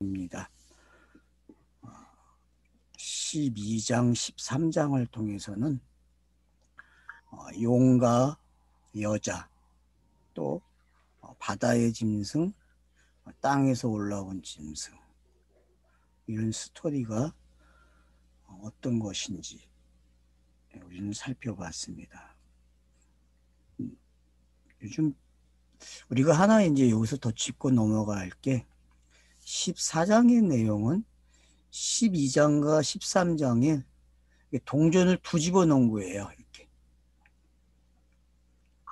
입니다. 12장, 13장을 통해서는 용과 여자, 또 바다의 짐승, 땅에서 올라온 짐승, 이런 스토리가 어떤 것인지 우리는 살펴봤습니다. 요즘 우리가 하나 이제 여기서 더 짚고 넘어갈 게 14장의 내용은 12장과 13장에 동전을 뒤집어 놓은 거예요. 이렇게.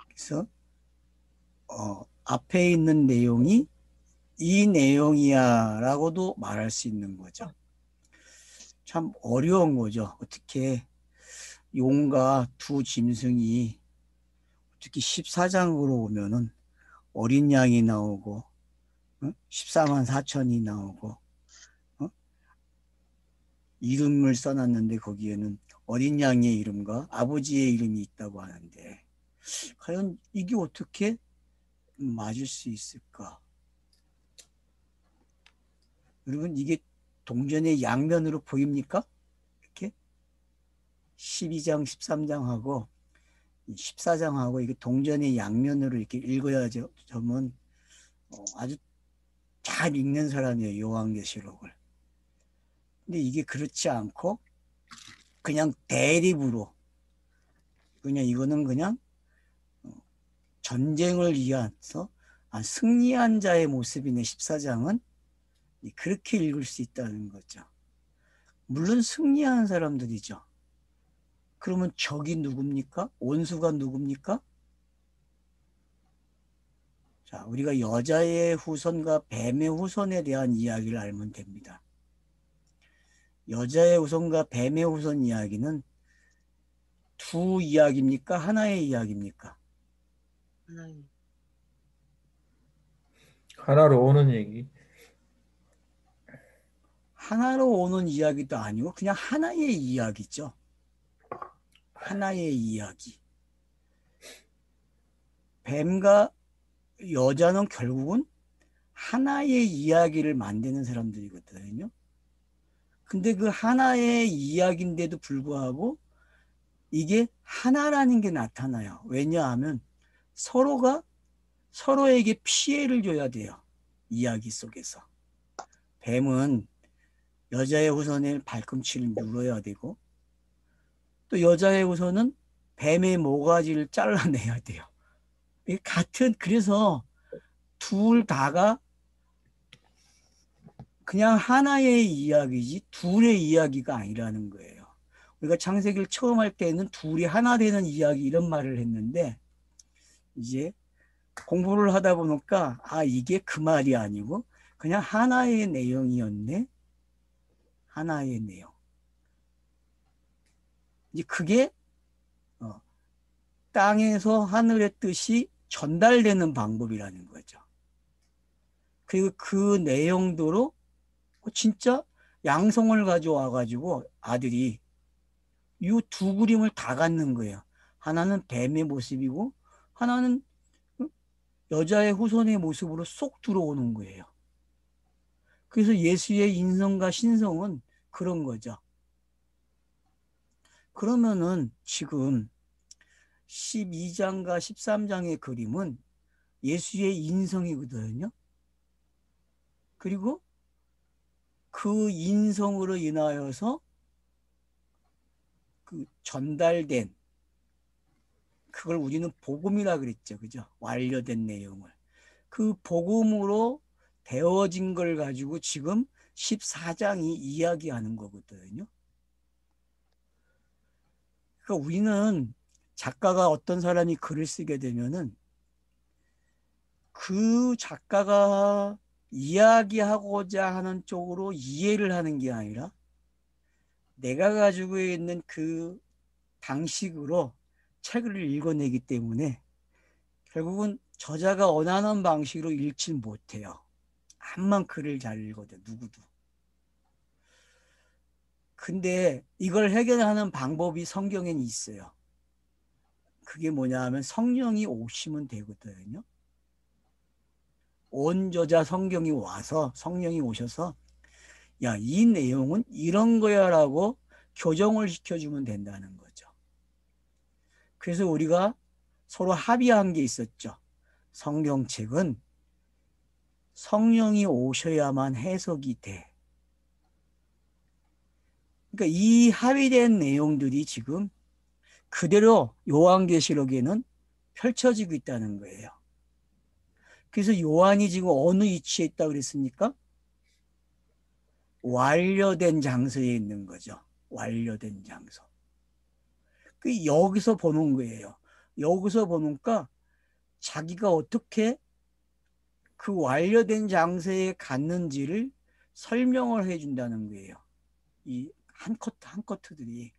그래서 앞에 있는 내용이 이 내용이야 라고도 말할 수 있는 거죠. 참 어려운 거죠. 어떻게 용과 두 짐승이 특히 14장으로 오면은 어린 양이 나오고 14만 4천이 나오고 이름을 써놨는데 거기에는 어린 양의 이름과 아버지의 이름이 있다고 하는데 과연 이게 어떻게 맞을 수 있을까? 여러분 이게 동전의 양면으로 보입니까? 이렇게 12장, 13장하고 14장하고 이게 동전의 양면으로 이렇게 읽어야죠. 저는 아주 잘 읽는 사람이에요. 요한계시록을. 근데 이게 그렇지 않고 그냥 대립으로 그냥 이거는 그냥 전쟁을 위해서 승리한 자의 모습이네. 14장은 그렇게 읽을 수 있다는 거죠. 물론 승리하는 사람들이죠. 그러면 적이 누굽니까? 원수가 누굽니까? 자, 우리가 여자의 후손과 뱀의 후손에 대한 이야기를 알면 됩니다. 여자의 후손과 뱀의 후손 이야기는 두 이야기입니까? 하나의 이야기입니까? 하나로 오는 얘기. 하나로 오는 이야기도 아니고 그냥 하나의 이야기죠. 하나의 이야기. 뱀과 여자는 결국은 하나의 이야기를 만드는 사람들이거든요. 근데 그 하나의 이야기인데도 불구하고 이게 하나라는 게 나타나요. 왜냐하면 서로가 서로에게 피해를 줘야 돼요. 이야기 속에서. 뱀은 여자의 후손의 발꿈치를 눌러야 되고 또 여자의 후손은 뱀의 모가지를 잘라내야 돼요. 같은 그래서 둘 다가 그냥 하나의 이야기지 둘의 이야기가 아니라는 거예요. 우리가 창세기를 처음 할 때는 둘이 하나 되는 이야기 이런 말을 했는데 이제 공부를 하다 보니까 이게 그 말이 아니고 그냥 하나의 내용이었네. 하나의 내용. 이제 그게 땅에서 하늘의 뜻이 전달되는 방법이라는 거죠. 그리고 그 내용도로 진짜 양성을 가져와 가지고 아들이 이 두 그림을 다 갖는 거예요. 하나는 뱀의 모습이고 하나는 여자의 후손의 모습으로 쏙 들어오는 거예요. 그래서 예수의 인성과 신성은 그런 거죠. 그러면은 지금 12장과 13장의 그림은 예수의 인성이거든요. 그리고 그 인성으로 인하여서 그 전달된 그걸 우리는 복음이라 그랬죠. 그죠? 완료된 내용을. 그 복음으로 되어진 걸 가지고 지금 14장이 이야기하는 거거든요. 그러니까 우리는 작가가 어떤 사람이 글을 쓰게 되면은 그 작가가 이야기하고자 하는 쪽으로 이해를 하는 게 아니라 내가 가지고 있는 그 방식으로 책을 읽어내기 때문에 결국은 저자가 원하는 방식으로 읽지 못해요. 암만 글을 잘 읽어도 누구도. 근데 이걸 해결하는 방법이 성경에는 있어요. 그게 뭐냐 하면 성령이 오시면 되거든요. 온저자 성경이 와서 성령이 오셔서 야, 이 내용은 이런 거야라고 교정을 시켜주면 된다는 거죠. 그래서 우리가 서로 합의한 게 있었죠. 성경책은 성령이 오셔야만 해석이 돼. 그러니까 이 합의된 내용들이 지금 그대로 요한계시록에는 펼쳐지고 있다는 거예요. 그래서 요한이 지금 어느 위치에 있다고 그랬습니까? 완료된 장소에 있는 거죠. 완료된 장소. 여기서 보는 거예요. 여기서 보니까 자기가 어떻게 그 완료된 장소에 갔는지를 설명을 해준다는 거예요. 이 한 커트 한 커트들이.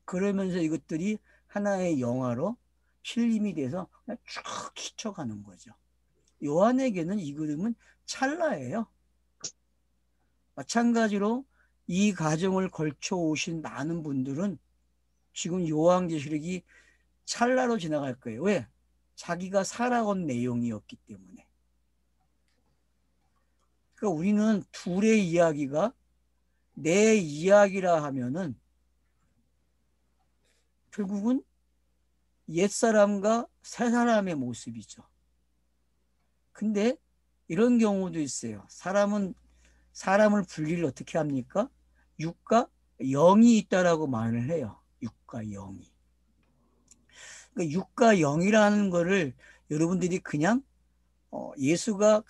그러면서 이것들이 하나의 영화로 필름이 돼서 쭉 스쳐가는 거죠. 요한에게는 이 그림은 찰나예요. 마찬가지로 이 과정을 걸쳐 오신 많은 분들은 지금 요한계시록이 찰나로 지나갈 거예요. 왜? 자기가 살아온 내용이었기 때문에. 그러니까 우리는 둘의 이야기가 내 이야기라 하면은 결국은 옛사람과 새사람의 모습이죠. 근데 이런 경우도 있어요. 사람을 분리를 어떻게 합니까? 육과 영이 있다라고 말을 해요. 육과 영이. 그러니까 육과 영이라는 거를 여러분들이 그냥 예수가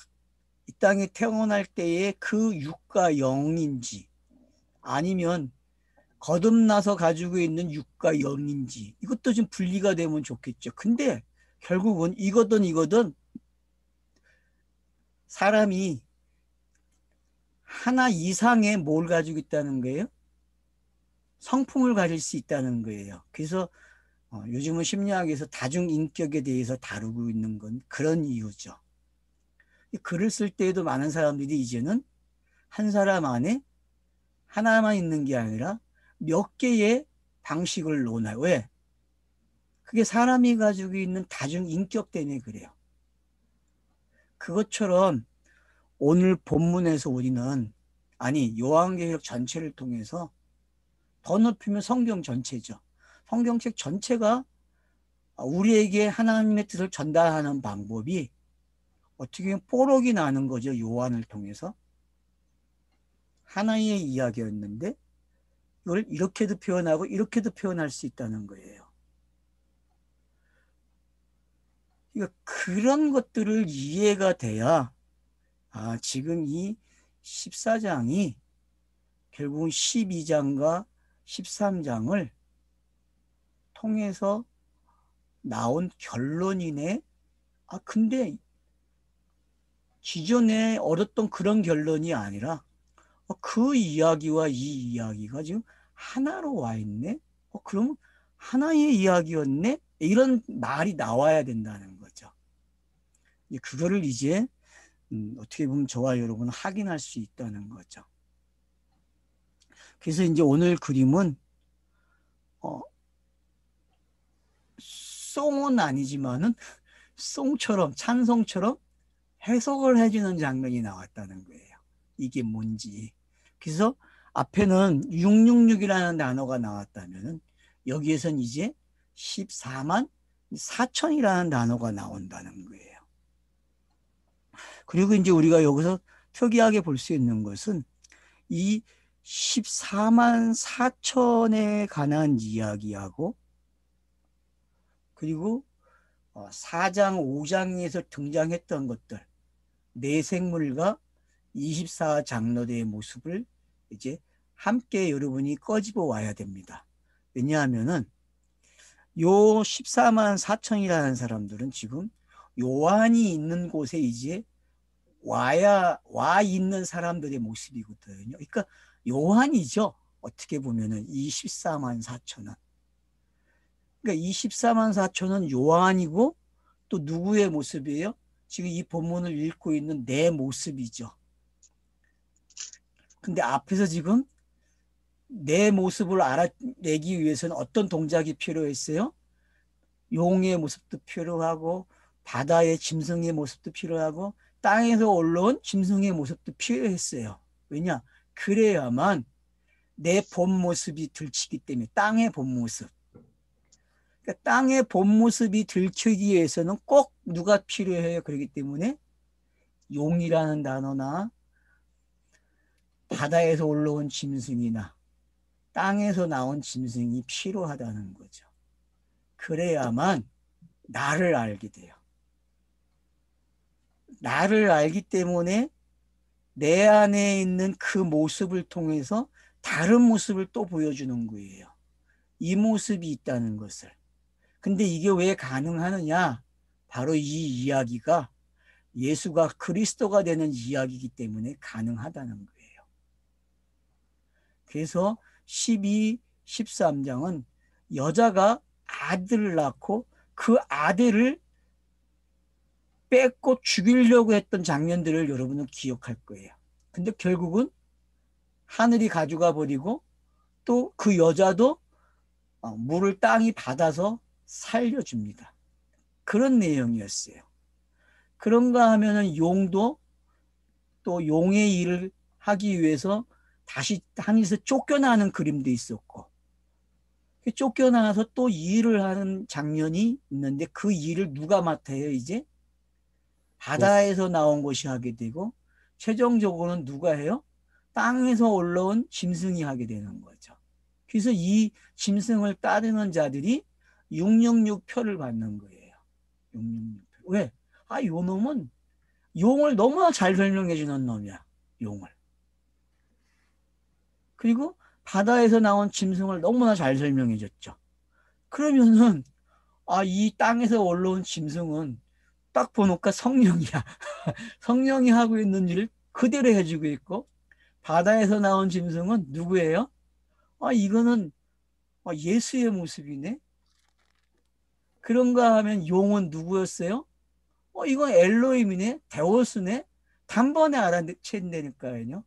이 땅에 태어날 때의 그 육과 영인지 아니면 거듭나서 가지고 있는 육과 영인지 이것도 좀 분리가 되면 좋겠죠. 근데 결국은 이거든 사람이 하나 이상의 뭘 가지고 있다는 거예요? 성품을 가질 수 있다는 거예요. 그래서 요즘은 심리학에서 다중인격에 대해서 다루고 있는 건 그런 이유죠. 글을 쓸 때에도 많은 사람들이 이제는 한 사람 안에 하나만 있는 게 아니라 몇 개의 방식을 논해요. 왜? 그게 사람이 가지고 있는 다중인격 때문에 그래요. 그것처럼 오늘 본문에서 우리는 요한계시록 전체를 통해서 더 높이면 성경 전체죠. 성경책 전체가 우리에게 하나님의 뜻을 전달하는 방법이 어떻게 보면 뽀록이 나는 거죠. 요한을 통해서. 하나의 이야기였는데 이걸 이렇게도 표현하고 이렇게도 표현할 수 있다는 거예요. 그러니까 그런 것들을 이해가 돼야 지금 이 14장이 결국은 12장과 13장을 통해서 나온 결론이네. 근데 기존에 얻었던 그런 결론이 아니라 그 이야기와 이 이야기가 지금 하나로 와 있네. 그럼 하나의 이야기였네. 이런 말이 나와야 된다는 거죠. 그거를 이제 어떻게 보면 저와 여러분은 확인할 수 있다는 거죠. 그래서 이제 오늘 그림은 송은 아니지만은 송처럼 찬송처럼 해석을 해주는 장면이 나왔다는 거예요. 이게 뭔지. 그래서 앞에는 666이라는 단어가 나왔다면 여기에선 이제 14만 4천이라는 단어가 나온다는 거예요. 그리고 이제 우리가 여기서 특이하게 볼 수 있는 것은 이 14만 4천에 관한 이야기하고 그리고 4장, 5장에서 등장했던 것들, 내생물과 24장로대의 모습을 이제 함께 여러분이 꺼집어 와야 됩니다. 왜냐하면은 요 14만 4천이라는 사람들은 지금 요한이 있는 곳에 이제 와 있는 사람들의 모습이거든요. 그러니까 요한이죠. 어떻게 보면은 이 14만 4천은. 그러니까 24만 4천은 요한이고 또 누구의 모습이에요? 지금 이 본문을 읽고 있는 내 모습이죠. 근데 앞에서 지금 내 모습을 알아내기 위해서는 어떤 동작이 필요했어요? 용의 모습도 필요하고 바다의 짐승의 모습도 필요하고 땅에서 올라온 짐승의 모습도 필요했어요. 왜냐? 그래야만 내 본 모습이 들키기 때문에, 땅의 본 모습. 그러니까 땅의 본 모습이 들키기 위해서는 꼭 누가 필요해요. 그렇기 때문에 용이라는 단어나 바다에서 올라온 짐승이나 땅에서 나온 짐승이 필요하다는 거죠. 그래야만 나를 알게 돼요. 나를 알기 때문에 내 안에 있는 그 모습을 통해서 다른 모습을 또 보여주는 거예요. 이 모습이 있다는 것을. 근데 이게 왜 가능하느냐? 바로 이 이야기가 예수가 그리스도가 되는 이야기이기 때문에 가능하다는 거예요. 그래서 12, 13장은 여자가 아들을 낳고 그 아들을 뺏고 죽이려고 했던 장면들을 여러분은 기억할 거예요. 근데 결국은 하늘이 가져가 버리고 또 그 여자도 물을 땅이 받아서 살려줍니다. 그런 내용이었어요. 그런가 하면은 용도 또 용의 일을 하기 위해서 다시 하늘에서 쫓겨나는 그림도 있었고, 쫓겨나서 또 일을 하는 장면이 있는데 그 일을 누가 맡아요? 이제 바다에서 나온 것이 하게 되고, 최종적으로는 누가 해요? 땅에서 올라온 짐승이 하게 되는 거죠. 그래서 이 짐승을 따르는 자들이 666표를 받는 거예요. 666표. 왜? 요 놈은 용을 너무나 잘 설명해 주는 놈이야. 용을. 그리고 바다에서 나온 짐승을 너무나 잘 설명해 줬죠. 그러면은 이 땅에서 올라온 짐승은 딱 보니까 성령이야. 성령이 하고 있는 일을 그대로 해주고 있고, 바다에서 나온 짐승은 누구예요? 이거는 예수의 모습이네. 그런가 하면 용은 누구였어요? 이건 엘로힘이네. 데오스네. 단번에 알아챈다니까요.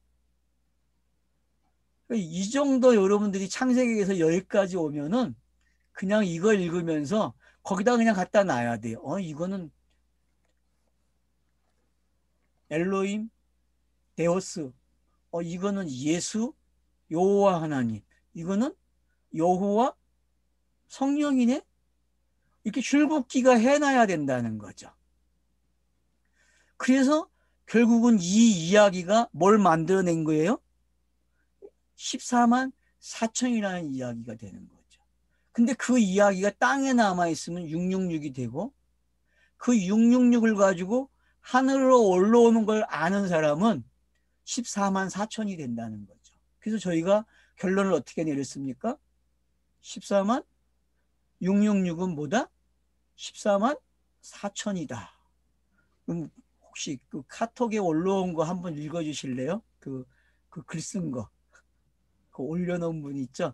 이 정도 여러분들이 창세기에서 여기까지 오면은 그냥 이걸 읽으면서 거기다 그냥 갖다 놔야 돼요. 이거는 엘로힘, 데오스, 이거는 예수, 여호와 하나님, 이거는 여호와 성령이네. 이렇게 줄긋기가 해놔야 된다는 거죠. 그래서 결국은 이 이야기가 뭘 만들어낸 거예요? 14만 4천이라는 이야기가 되는 거죠. 근데 그 이야기가 땅에 남아있으면 666이 되고, 그 666을 가지고 하늘로 올라오는 걸 아는 사람은 14만 4천이 된다는 거죠. 그래서 저희가 결론을 어떻게 내렸습니까? 14만 666은 뭐다? 14만 4천이다. 그럼 혹시 그 카톡에 올라온 거 한번 읽어주실래요? 그 글 쓴 거. 그 올려놓은 분 있죠?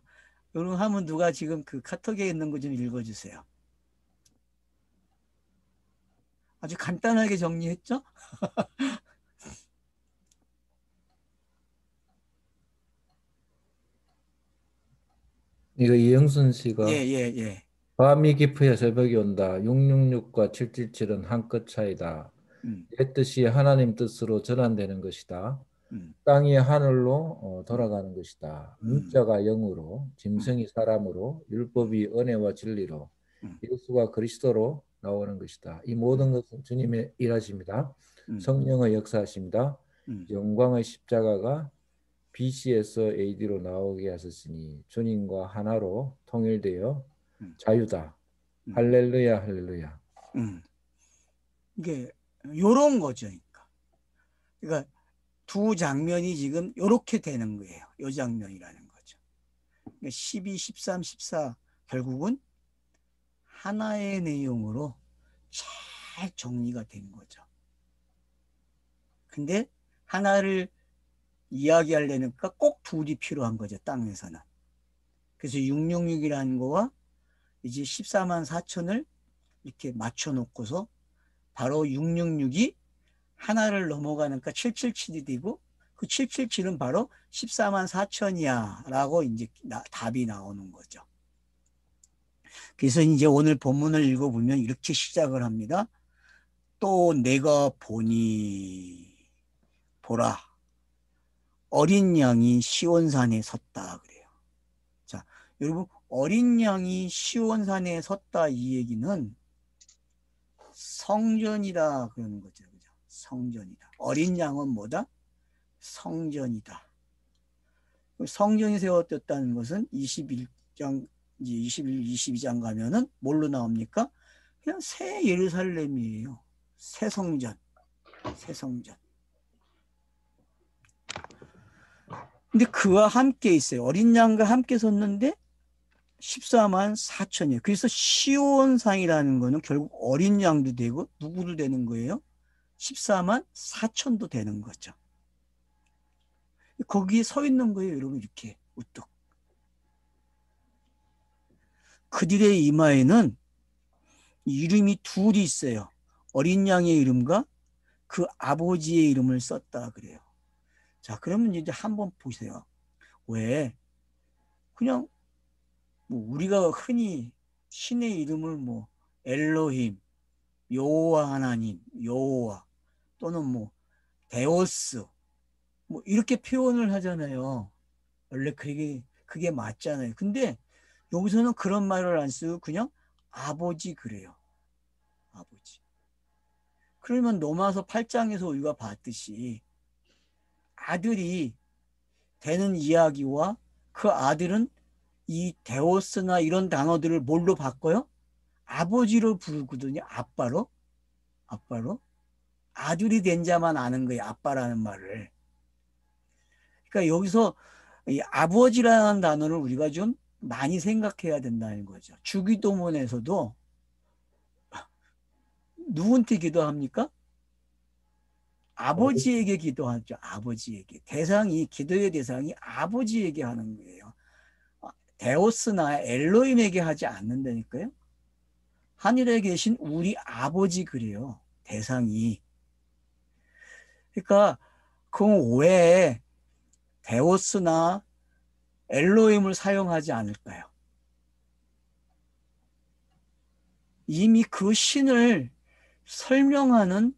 여러분 한번 누가 지금 그 카톡에 있는 거 좀 읽어주세요. 아주 간단하게 정리했죠? 이거 이영순 예, 씨가 예, 예. 밤이 깊어야 새벽이 온다. 666과 777은 한 끗 차이다. 음, 내 뜻이 하나님 뜻으로 전환되는 것이다. 음, 땅이 하늘로 음, 돌아가는 것이다. 음, 문자가 영으로, 음, 짐승이 사람으로, 음, 율법이 은혜와 진리로, 음, 예수가 그리스도로 나오는 것이다. 이 음, 모든 것은 주님의 일하십니다. 음, 성령의 역사하십니다. 음, 영광의 십자가가 BC에서 AD로 나오게 하셨으니 주님과 하나로 통일되어 음, 자유다. 음, 할렐루야, 할렐루야. 음. 이게 요런 거죠. 그러니까 두 장면이 지금 요렇게 되는 거예요. 요 장면이라는 거죠. 그러니까 12, 13, 14 결국은 하나의 내용으로 잘 정리가 된 거죠. 근데 하나를 이야기하려니까 꼭 둘이 필요한 거죠. 땅에서는. 그래서 666이라는 거와 이제 14만 4천을 이렇게 맞춰놓고서 바로 666이 하나를 넘어가니까 777이 되고, 그 777은 바로 14만 4천이야 라고 이제 답이 나오는 거죠. 그래서 이제 오늘 본문을 읽어보면 이렇게 시작을 합니다. 또 내가 보니 보라 어린 양이 시온산에 섰다 그래요. 자, 여러분 어린 양이 시온산에 섰다 이 얘기는 성전이다 그러는 거죠. 그죠? 성전이다. 어린 양은 뭐다? 성전이다. 성전이 세웠다는 것은 21장, 이제 21, 22장 가면은 뭘로 나옵니까? 그냥 새 예루살렘이에요. 새 성전. 새 성전. 근데 그와 함께 있어요. 어린 양과 함께 섰는데 14만 4천이에요. 그래서 시온상이라는 거는 결국 어린 양도 되고 누구도 되는 거예요? 14만 4천도 되는 거죠. 거기에 서 있는 거예요, 여러분. 이렇게 우뚝. 그들의 이마에는 이름이 둘이 있어요. 어린 양의 이름과 그 아버지의 이름을 썼다 그래요. 자, 그러면 이제 한번 보세요. 왜 그냥 뭐 우리가 흔히 신의 이름을 뭐 엘로힘, 여호와 하나님, 여호와 또는 뭐 데오스 뭐 이렇게 표현을 하잖아요. 원래 그게 맞잖아요. 근데 여기서는 그런 말을 안 쓰고 그냥 아버지 그래요. 아버지. 그러면 로마서 8장에서 우리가 봤듯이 아들이 되는 이야기와 그 아들은 이 데오스나 이런 단어들을 뭘로 바꿔요? 아버지로 부르거든요. 아빠로. 아빠로. 아들이 된 자만 아는 거예요. 아빠라는 말을. 그러니까 여기서 이 아버지라는 단어를 우리가 좀 많이 생각해야 된다는 거죠. 주기도문에서도 누군테 기도합니까? 아버지에게 기도하죠. 아버지에게. 기도의 대상이 아버지에게 하는 거예요. 데오스나 엘로힘에게 하지 않는다니까요. 하늘에 계신 우리 아버지 그래요. 대상이. 그러니까 그 왜 데오스나 엘로힘을 사용하지 않을까요? 이미 그 신을 설명하는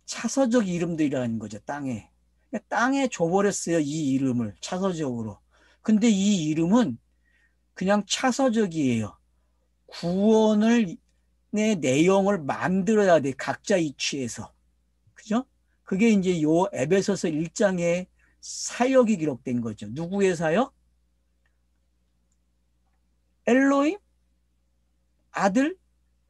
차서적 이름들이라는 거죠. 땅에 줘버렸어요. 이 이름을 차서적으로. 근데 이 이름은 그냥 차서적이에요. 구원의 내용을 만들어야 돼. 각자 이치에서. 그죠? 그게 이제 요 에베소서 1장에 사역이 기록된 거죠. 누구의 사역? 엘로힘, 아들,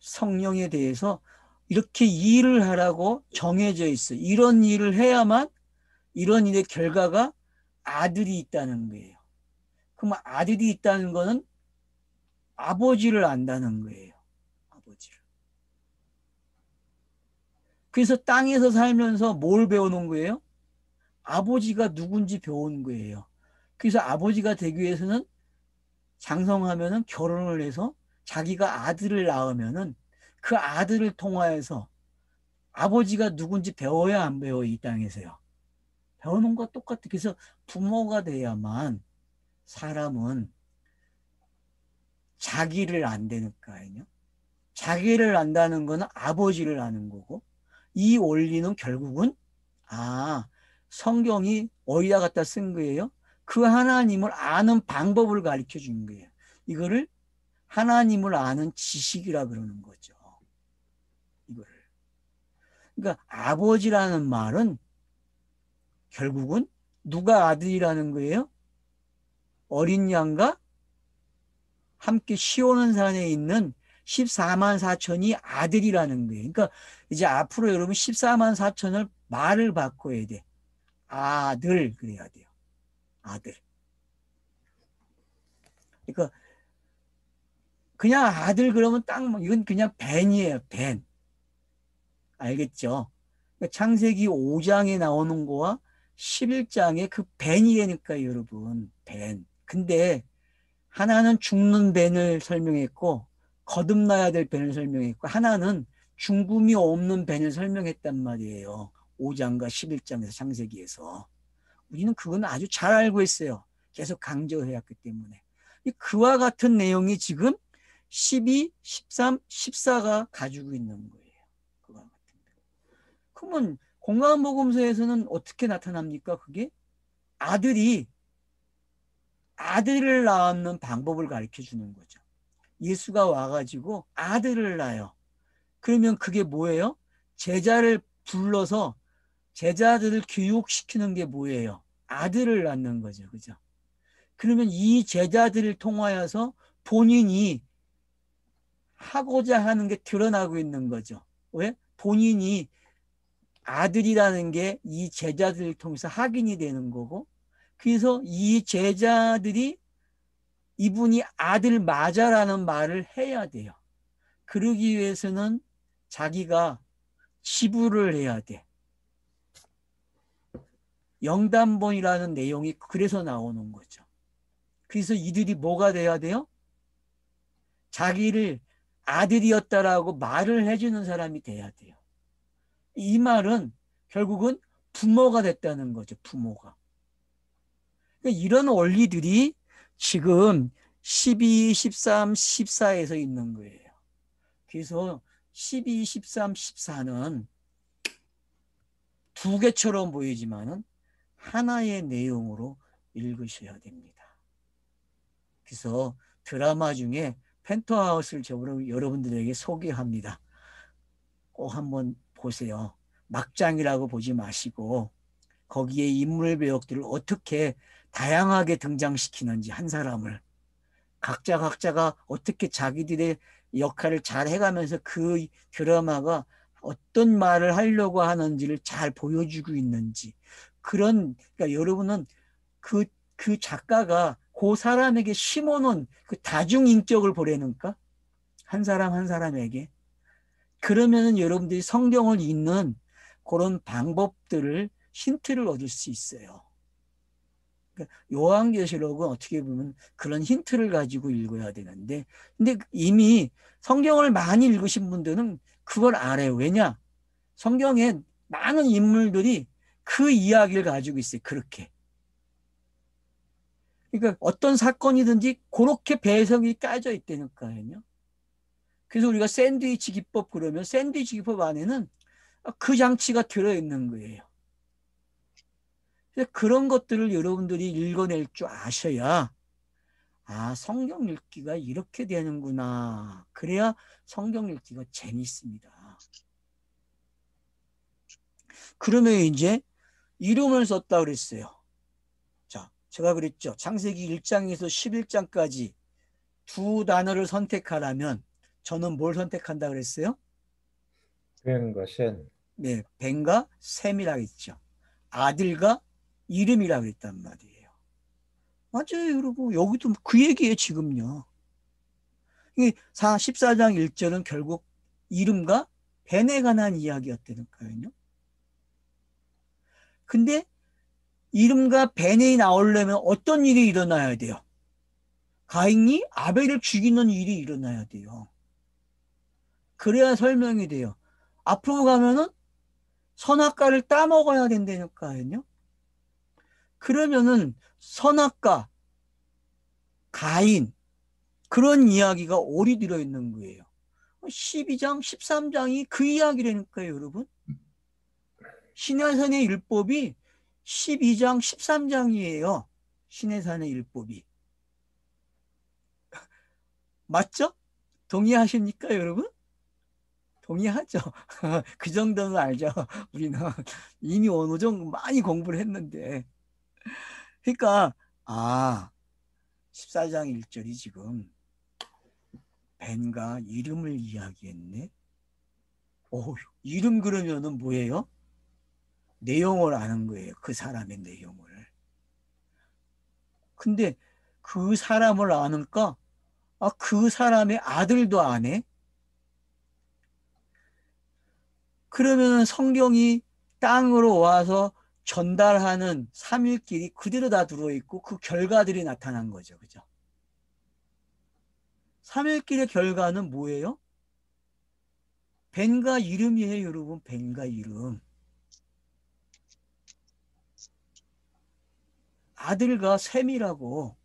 성령에 대해서 이렇게 일을 하라고 정해져 있어요. 이런 일을 해야만 이런 일의 결과가 아들이 있다는 거예요. 그럼 아들이 있다는 거는 아버지를 안다는 거예요. 아버지를. 그래서 땅에서 살면서 뭘 배우는 거예요? 아버지가 누군지 배우는 거예요. 그래서 아버지가 되기 위해서는 장성하면은 결혼을 해서 자기가 아들을 낳으면은 그 아들을 통하여서 아버지가 누군지 배워야 안 배워 이 땅에서요. 배우는 거 똑같아. 그래서 부모가 돼야만 사람은 자기를 안다니까요. 자기를 안다는 거는 아버지를 아는 거고 이 원리는 결국은 성경이 어디다 갖다 쓴 거예요? 그 하나님을 아는 방법을 가르쳐 준 거예요. 이거를 하나님을 아는 지식이라 그러는 거죠. 이거를. 그러니까 아버지라는 말은 결국은 누가 아들이라는 거예요? 어린 양과 함께 시오는 산에 있는 14만 4천이 아들이라는 거예요. 그러니까 이제 앞으로 여러분 14만 4천을 말을 바꿔야 돼. 아들 그래야 돼요. 아들. 그러니까 그냥 아들 그러면 이건 그냥 벤이에요. 벤. 알겠죠? 그러니까 창세기 5장에 나오는 거와 11장에 그 벤이라니까 여러분. 벤. 근데 하나는 죽는 벤을 설명했고 거듭나야 될 벤을 설명했고 하나는 죽음이 없는 벤을 설명했단 말이에요. 5장과 11장에서 창세기에서. 우리는 그건 아주 잘 알고 있어요. 계속 강조해왔기 때문에. 그와 같은 내용이 지금 12, 13, 14가 가지고 있는 거예요. 그와 같은. 그러면 공간복음서에서는 어떻게 나타납니까? 그게 아들이 아들을 낳는 방법을 가르쳐 주는 거죠. 예수가 와가지고 아들을 낳아요. 그러면 그게 뭐예요? 제자를 불러서 제자들을 교육시키는 게 뭐예요? 아들을 낳는 거죠. 그죠? 그러면 이 제자들을 통하여서 본인이 하고자 하는 게 드러나고 있는 거죠. 왜? 본인이 아들이라는 게 이 제자들을 통해서 확인이 되는 거고, 그래서 이 제자들이 이분이 아들 맞아라는 말을 해야 돼요. 그러기 위해서는 자기가 지불을 해야 돼. 영단본이라는 내용이 그래서 나오는 거죠. 그래서 이들이 뭐가 돼야 돼요? 자기를 아들이었다라고 말을 해주는 사람이 돼야 돼요. 이 말은 결국은 부모가 됐다는 거죠. 부모가. 그러니까 이런 원리들이 지금 12, 13, 14에서 있는 거예요. 그래서 12, 13, 14는 두 개처럼 보이지만은 하나의 내용으로 읽으셔야 됩니다. 그래서 드라마 중에 펜트하우스를 여러분들에게 소개합니다. 꼭 한번 보세요. 막장이라고 보지 마시고 거기에 인물 배역들을 어떻게 다양하게 등장시키는지 한 사람을 각자가 어떻게 자기들의 역할을 잘 해가면서 그 드라마가 어떤 말을 하려고 하는지를 잘 보여주고 있는지 그러니까 여러분은 그 작가가 그 사람에게 심어놓은 그 다중인격을 보라니까 한 사람 한 사람에게 그러면은 여러분들이 성경을 읽는 그런 방법들을 힌트를 얻을 수 있어요. 그러니까 요한계시록은 어떻게 보면 그런 힌트를 가지고 읽어야 되는데 근데 이미 성경을 많이 읽으신 분들은 그걸 알아요. 왜냐? 성경에 많은 인물들이 그 이야기를 가지고 있어요. 그렇게. 그러니까 어떤 사건이든지 그렇게 배석이 까져 있다니까요. 그래서 우리가 샌드위치 기법 그러면 샌드위치 기법 안에는 그 장치가 들어있는 거예요. 그런 것들을 여러분들이 읽어낼 줄 아셔야 아, 성경 읽기가 이렇게 되는구나. 그래야 성경 읽기가 재밌습니다. 그러면 이제 이름을 썼다 그랬어요. 자, 제가 그랬죠. 창세기 1장에서 11장까지 두 단어를 선택하라면 저는 뭘 선택한다 그랬어요? 뱀과 쉔. 네, 벤과 셈이라고 했죠. 아들과 이름이라고 그랬단 말이에요. 맞아요, 여러분. 여기도 그 얘기예요, 지금요. 이 14장 1절은 결국 이름과 벤에 관한 이야기였다니까요. 근데 이름과 벤이 나오려면 어떤 일이 일어나야 돼요? 가인이 아벨을 죽이는 일이 일어나야 돼요. 그래야 설명이 돼요. 앞으로 가면은 선악과를 따먹어야 된다니까요. 그러면은 선악과, 가인 그런 이야기가 오리 들어있는 거예요. 12장, 13장이 그 이야기라니까요, 여러분. 신해산의 율법이 12장, 13장이에요. 신해산의 율법이. 맞죠? 동의하십니까, 여러분? 동의하죠. 그 정도는 알죠. 우리는 이미 어느 정도 많이 공부를 했는데. 그러니까, 아, 14장 1절이 지금 벤과 이름을 이야기했네. 오, 이름 그러면은 뭐예요? 내용을 아는 거예요. 그 사람의 내용을. 근데 그 사람을 아니까 아, 그 사람의 아들도 아네? 그러면 성경이 땅으로 와서 전달하는 삼일길이 그대로 다 들어있고 그 결과들이 나타난 거죠. 그죠? 삼일길의 결과는 뭐예요? 벤과 이름이에요, 여러분. 벤과 이름. 아들과 셈이라고.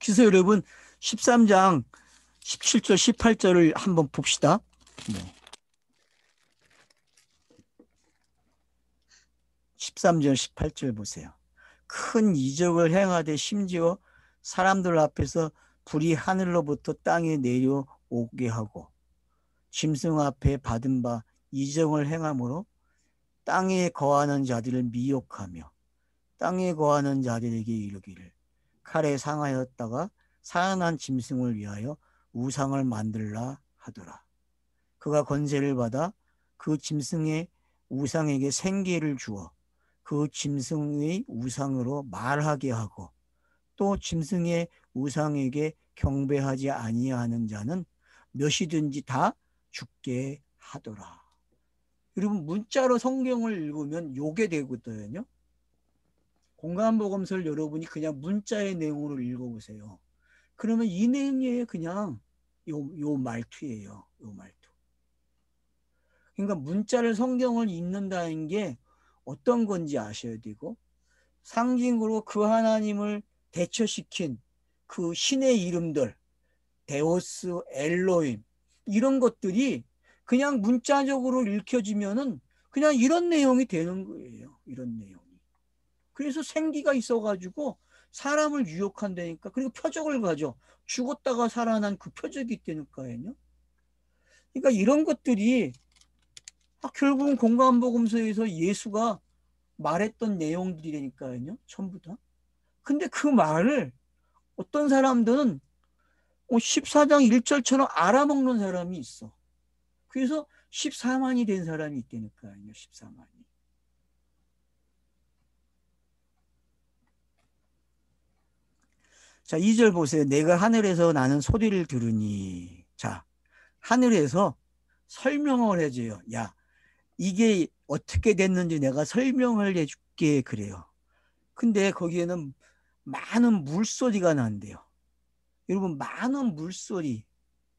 그래서 여러분 13장 17절, 18절을 한번 봅시다. 뭐. 13절, 18절 보세요. 큰 이적을 행하되 심지어 사람들 앞에서 불이 하늘로부터 땅에 내려오게 하고 짐승 앞에 받은 바 이적을 행함으로 땅에 거하는 자들을 미혹하며 땅에 거하는 자들에게 이르기를 칼에 상하였다가 살아난 짐승을 위하여 우상을 만들라 하더라. 그가 권세를 받아 그 짐승의 우상에게 생기를 주어 그 짐승의 우상으로 말하게 하고 또 짐승의 우상에게 경배하지 아니하는 자는 몇이든지 다 죽게 하더라. 여러분 문자로 성경을 읽으면 요게 되거든요. 공간복음서를 여러분이 그냥 문자의 내용으로 읽어보세요. 그러면 이 내용이 그냥 요 말투예요. 요 말투. 그러니까 문자를 성경을 읽는다는 게 어떤 건지 아셔야 되고 상징으로 그 하나님을 대처시킨 그 신의 이름들 데오스, 엘로힘 이런 것들이 그냥 문자적으로 읽혀지면은 그냥 이런 내용이 되는 거예요. 이런 내용이. 그래서 생기가 있어가지고 사람을 유혹한다니까. 그리고 표적을 가져. 죽었다가 살아난 그 표적이 있다니까요. 그러니까 이런 것들이 결국은 공간복음서에서 예수가 말했던 내용들이니까요. 전부 다. 근데 그 말을 어떤 사람들은 14장 1절처럼 알아먹는 사람이 있어. 그래서 14만이 된 사람이 있다니까요. 14만이. 자, 2절 보세요. 내가 하늘에서 나는 소리를 들으니. 자, 하늘에서 설명을 해줘요. 야, 이게 어떻게 됐는지 내가 설명을 해줄게. 그래요. 근데 거기에는 많은 물소리가 난대요. 여러분, 많은 물소리,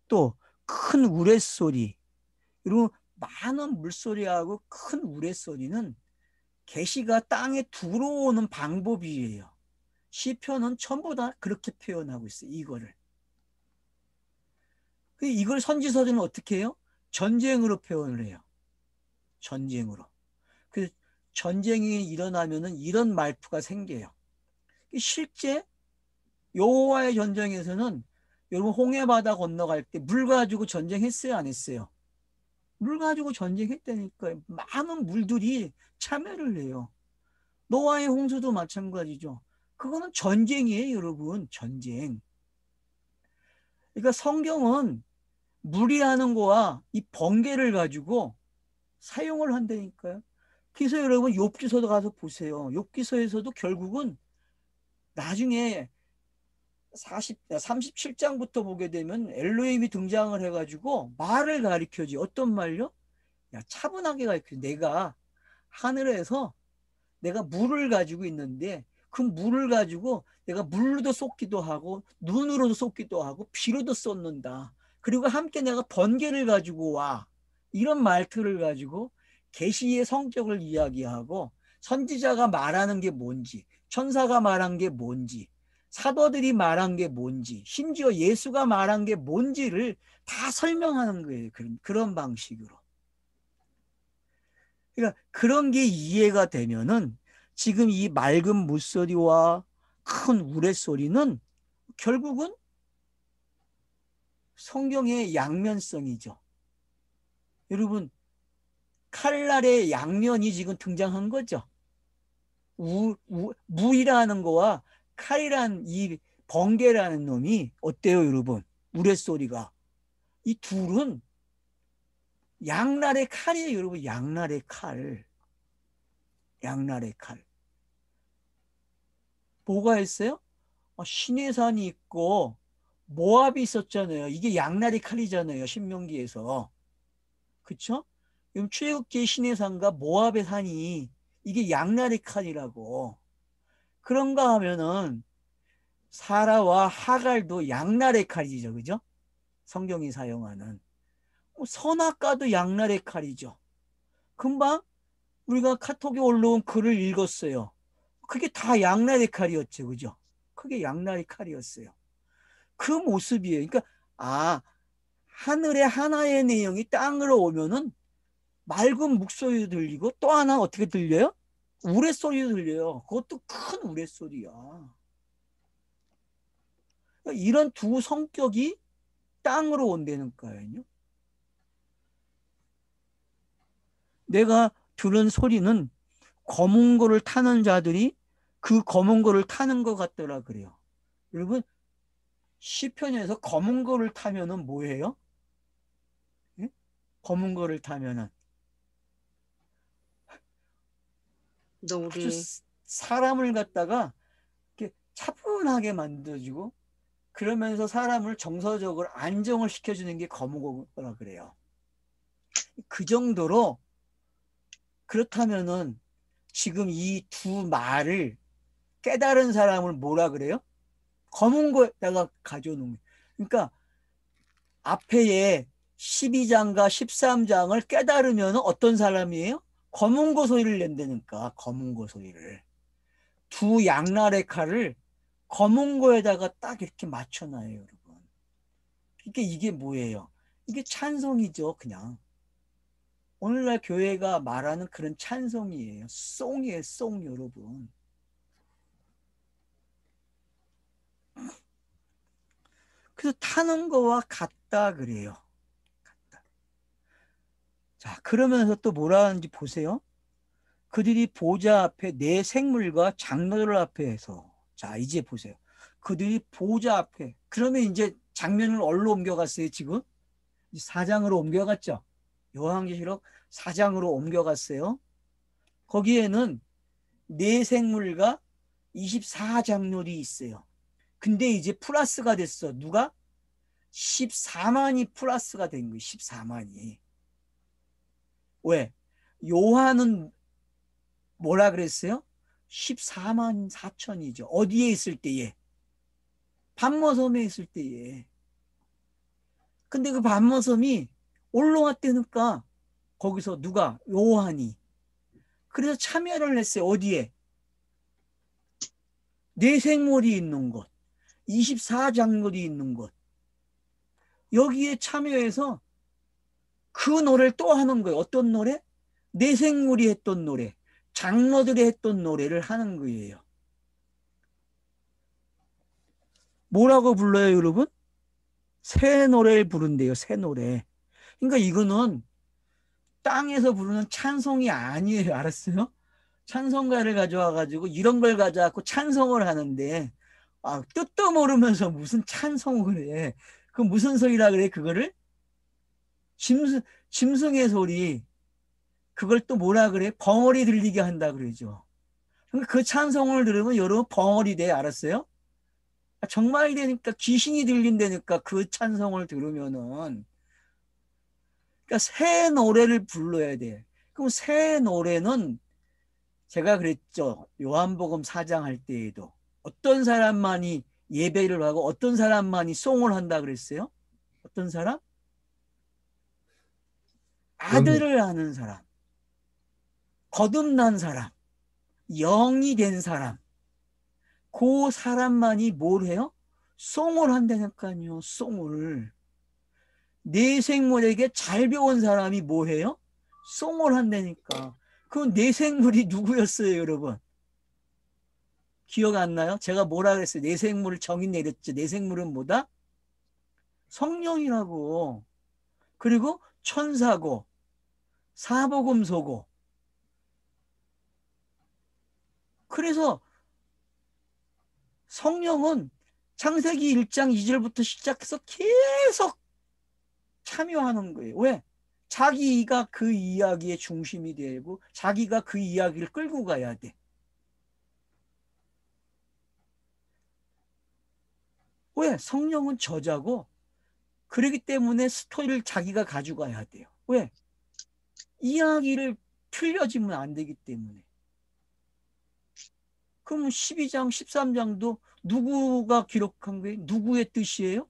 또 큰 우레소리, 그리고 많은 물소리하고 큰 우레소리는 계시가 땅에 들어오는 방법이에요. 시편은 전부 다 그렇게 표현하고 있어요. 이거를. 이걸 선지서들은 어떻게 해요? 전쟁으로 표현을 해요. 전쟁으로. 그 전쟁이 일어나면은 이런 말투가 생겨요. 실제 여호와의 전쟁에서는 여러분 홍해 바다 건너갈 때 물 가지고 전쟁했어요, 안 했어요? 물 가지고 전쟁했다니까요. 많은 물들이 참여를 해요. 노아의 홍수도 마찬가지죠. 그거는 전쟁이에요, 여러분. 전쟁. 그러니까 성경은 물이라는 거와 이 번개를 가지고 사용을 한다니까요. 그래서 여러분 욥기서도 가서 보세요. 욥기서에서도 결국은 나중에 37장부터 보게 되면 엘로힘이 등장을 해가지고 말을 가르쳐지. 어떤 말요? 야, 차분하게 가르쳐. 내가 하늘에서 내가 물을 가지고 있는데 그 물을 가지고 내가 물로도 쏟기도 하고 눈으로도 쏟기도 하고 비로도 쏟는다. 그리고 함께 내가 번개를 가지고 와. 이런 말투를 가지고 계시의 성격을 이야기하고 선지자가 말하는 게 뭔지, 천사가 말한 게 뭔지, 사도들이 말한 게 뭔지, 심지어 예수가 말한 게 뭔지를 다 설명하는 거예요. 그런 방식으로. 그러니까 그런 게 이해가 되면은 지금 이 맑은 물소리와 큰 우레소리는 결국은 성경의 양면성이죠. 여러분, 칼날의 양면이 지금 등장한 거죠. 무이라는 거와 칼이란 이 번개라는 놈이 어때요, 여러분? 우레소리가. 이 둘은 양날의 칼이에요, 여러분. 양날의 칼. 양날의 칼. 뭐가 있어요? 시내산이 있고 모압이 있었잖아요. 이게 양날의 칼이잖아요. 신명기에서. 그쵸? 그럼 출애굽기의 시내산과 모압의 산이 이게 양날의 칼이라고. 그런가 하면은 사라와 하갈도 양날의 칼이죠. 그죠? 성경이 사용하는. 선악과도 양날의 칼이죠. 금방 우리가 카톡에 올라온 글을 읽었어요. 그게 다 양날의 칼이었죠. 그죠? 그게 양날의 칼이었어요. 그 모습이에요. 그러니까 아, 하늘의 하나의 내용이 땅으로 오면은 맑은 목소리도 들리고 또 하나 어떻게 들려요? 우레소리도 들려요. 그것도 큰 우레소리야. 이런 두 성격이 땅으로 온다니까요. 내가 들은 소리는 검은 거를 타는 자들이 그 검은 거를 타는 것 같더라 그래요. 여러분 시편에서 검은 거를 타면은 뭐예요? 예? 검은 거를 타면은 아주 우리 사람을 갖다가 이렇게 차분하게 만들어주고 그러면서 사람을 정서적으로 안정을 시켜주는 게 검은 거라 그래요. 그 정도로 그렇다면은 지금 이 두 말을 깨달은 사람을 뭐라 그래요? 검은 거에다가 가져오는 거예요. 그러니까 앞에 12장과 13장을 깨달으면 어떤 사람이에요? 검은 거 소리를 낸다니까. 검은 거 소리를. 두 양날의 칼을 검은 거에다가 딱 이렇게 맞춰놔요, 여러분. 그러니까 이게 뭐예요? 이게 찬송이죠, 그냥. 오늘날 교회가 말하는 그런 찬송이에요. 송이에요, 송, 여러분. 그래서 타는 거와 같다 그래요. 같다. 자, 그러면서 또 뭐라 하는지 보세요. 그들이 보좌 앞에 내 생물과 장로들 앞에서 자, 이제 보세요. 그들이 보좌 앞에 그러면 이제 장면을 어디로 옮겨갔어요, 지금? 4장으로 옮겨갔죠. 요한계시록 4장으로 옮겨갔어요. 거기에는 네 생물과 24장로들이 있어요. 근데 이제 플러스가 됐어. 누가? 14만이 플러스가 된 거예요. 14만이. 왜? 요한은 뭐라 그랬어요? 14만 4천이죠. 어디에 있을 때에? 반모섬에 있을 때에. 근데 그 반모섬이 올라왔다니까 거기서 누가? 요한이. 그래서 참여를 했어요. 어디에? 뇌생물이 있는 곳. 24장물이 있는 곳. 여기에 참여해서 그 노래를 또 하는 거예요. 어떤 노래? 뇌생물이 했던 노래. 장로들이 했던 노래를 하는 거예요. 뭐라고 불러요, 여러분? 새 노래를 부른대요, 새 노래. 그러니까 이거는 땅에서 부르는 찬송이 아니에요, 알았어요? 찬송가를 가져와가지고 이런 걸 가져와서 찬송을 하는데, 아, 뜻도 모르면서 무슨 찬송을 해. 그 무슨 소리라 그래, 그거를? 짐승의 소리. 그걸 또 뭐라 그래? 벙어리 들리게 한다 그러죠. 그러니까 그 찬송을 들으면 여러분 벙어리 돼, 알았어요? 정말 되니까 귀신이 들린다니까 그 찬송을 들으면은 그러니까 새 노래를 불러야 돼. 그럼 새 노래는 제가 그랬죠. 요한복음 4장 할 때에도 어떤 사람만이 예배를 하고 어떤 사람만이 송을 한다 그랬어요? 어떤 사람? 아들을 아는 사람, 거듭난 사람, 영이 된 사람, 그 사람만이 뭘 해요? 송을 한다니까요. 송을. 내 생물에게 잘 배운 사람이 뭐 해요? 송을 한다니까. 그럼 내 생물이 누구였어요, 여러분? 기억 안 나요? 제가 뭐라 그랬어요? 내 생물을 정의 내렸죠. 내 생물은 뭐다? 성령이라고. 그리고 천사고, 사복음서고. 그래서 성령은 창세기 1장 2절부터 시작해서 계속 참여하는 거예요. 왜? 자기가 그 이야기의 중심이 되고 자기가 그 이야기를 끌고 가야 돼. 왜? 성령은 저자고 그렇기 때문에 스토리를 자기가 가져가야 돼요. 왜? 이야기를 틀려지면 안 되기 때문에. 그럼 12장, 13장도 누구가 기록한 거예요? 누구의 뜻이에요?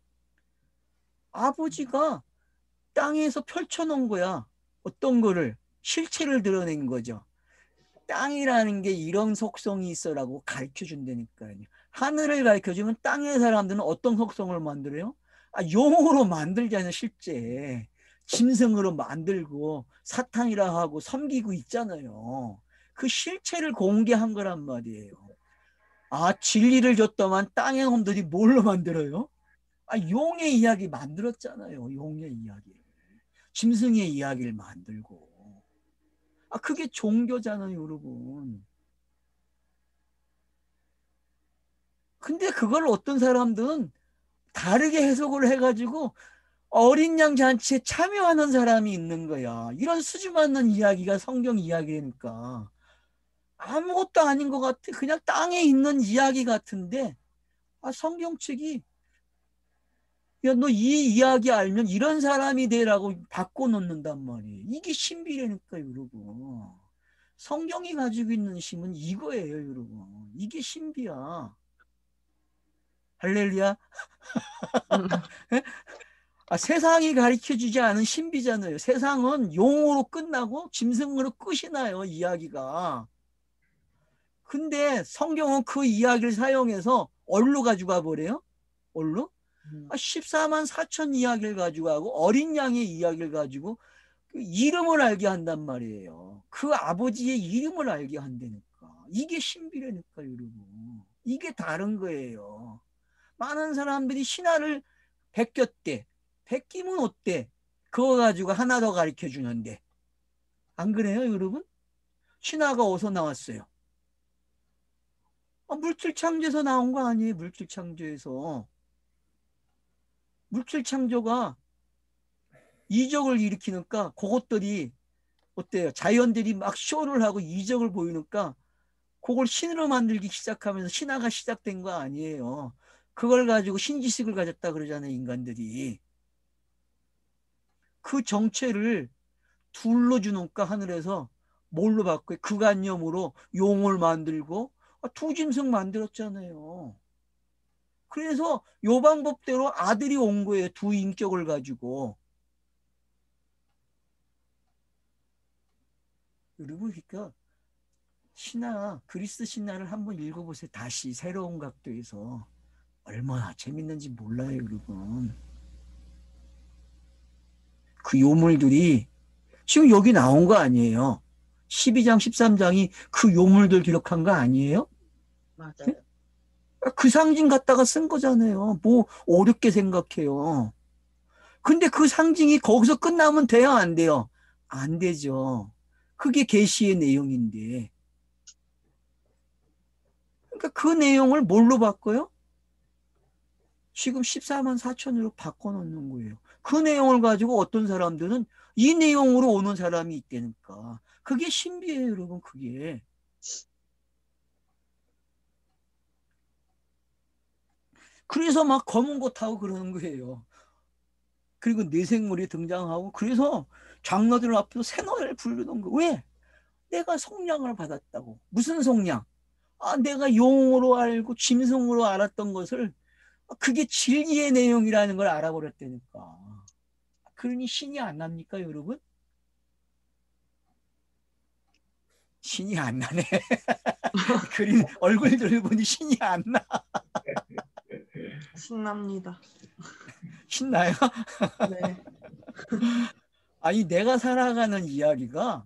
아버지가 땅에서 펼쳐놓은 거야. 어떤 거를? 실체를 드러낸 거죠. 땅이라는 게 이런 속성이 있어라고 가르쳐 준다니까요. 하늘을 가르쳐 주면 땅의 사람들은 어떤 속성을 만들어요? 용으로 만들잖아요. 실제 짐승으로 만들고 사탕이라 하고 섬기고 있잖아요. 그 실체를 공개한 거란 말이에요. 진리를 줬더만 땅의 놈들이 뭘로 만들어요? 용의 이야기 만들었잖아요. 용의 이야기. 짐승의 이야기를 만들고. 그게 종교잖아요, 여러분. 근데 그걸 어떤 사람들은 다르게 해석을 해가지고 어린 양 잔치에 참여하는 사람이 있는 거야. 이런 수줍 않는 이야기가 성경 이야기니까 아무것도 아닌 것 같아. 그냥 땅에 있는 이야기 같은데 성경책이 야, 너 이 이야기 알면 이런 사람이 되라고 바꿔놓는단 말이에요. 이게 신비라니까, 여러분. 성경이 가지고 있는 힘은 이거예요, 여러분. 이게 신비야. 할렐루야. 세상이 가르쳐주지 않은 신비잖아요. 세상은 용으로 끝나고 짐승으로 끝이 나요, 이야기가. 근데 성경은 그 이야기를 사용해서 얼로 가져가 버려요? 얼로? 14만 4천 이야기를 가지고 하고 어린 양의 이야기를 가지고 그 이름을 알게 한단 말이에요. 그 아버지의 이름을 알게 한다니까. 이게 신비라니까, 여러분. 이게 다른 거예요. 많은 사람들이 신화를 베꼈대. 베끼면 어때? 그거 가지고 하나 더 가르쳐 주는데. 안 그래요, 여러분? 신화가 어디서 나왔어요? 물질창조에서 나온 거 아니에요, 물질창조에서. 물질창조가 이적을 일으키니까 그것들이 어때요? 자연들이 막 쇼를 하고 이적을 보이니까 그걸 신으로 만들기 시작하면서 신화가 시작된 거 아니에요. 그걸 가지고 신지식을 가졌다 그러잖아요, 인간들이. 그 정체를 둘로 주니까 하늘에서 뭘로 바꿔요? 그간염으로 용을 만들고 두 짐승 만들었잖아요. 그래서 요 방법대로 아들이 온 거예요. 두 인격을 가지고. 여러분, 그러니까 신화, 그리스 신화를 한번 읽어보세요. 다시 새로운 각도에서. 얼마나 재밌는지 몰라요, 여러분. 그 요물들이 지금 여기 나온 거 아니에요. 12장, 13장이 그 요물들 기록한 거 아니에요? 맞아요. 그 상징 갖다가 쓴 거잖아요. 뭐 어렵게 생각해요. 근데 그 상징이 거기서 끝나면 돼요, 안 돼요? 안 되죠. 그게 계시의 내용인데. 그러니까 그 내용을 뭘로 바꿔요? 지금 14만 4천으로 바꿔놓는 거예요. 그 내용을 가지고 어떤 사람들은 이 내용으로 오는 사람이 있다니까. 그게 신비예요, 여러분, 그게. 그래서 막 검은 거 타고 그러는 거예요. 그리고 내생물이 등장하고, 그래서 장로들 앞에서 새 노래를 부르는 거. 왜? 내가 성령을 받았다고. 무슨 성령? 내가 용으로 알고 짐승으로 알았던 것을 그게 진리의 내용이라는 걸 알아버렸다니까. 그러니 신이 안 납니까, 여러분? 신이 안 나네. 그린 얼굴들 보니 신이 안 나. 신납니다. 신나요? 네. 아니, 내가 살아가는 이야기가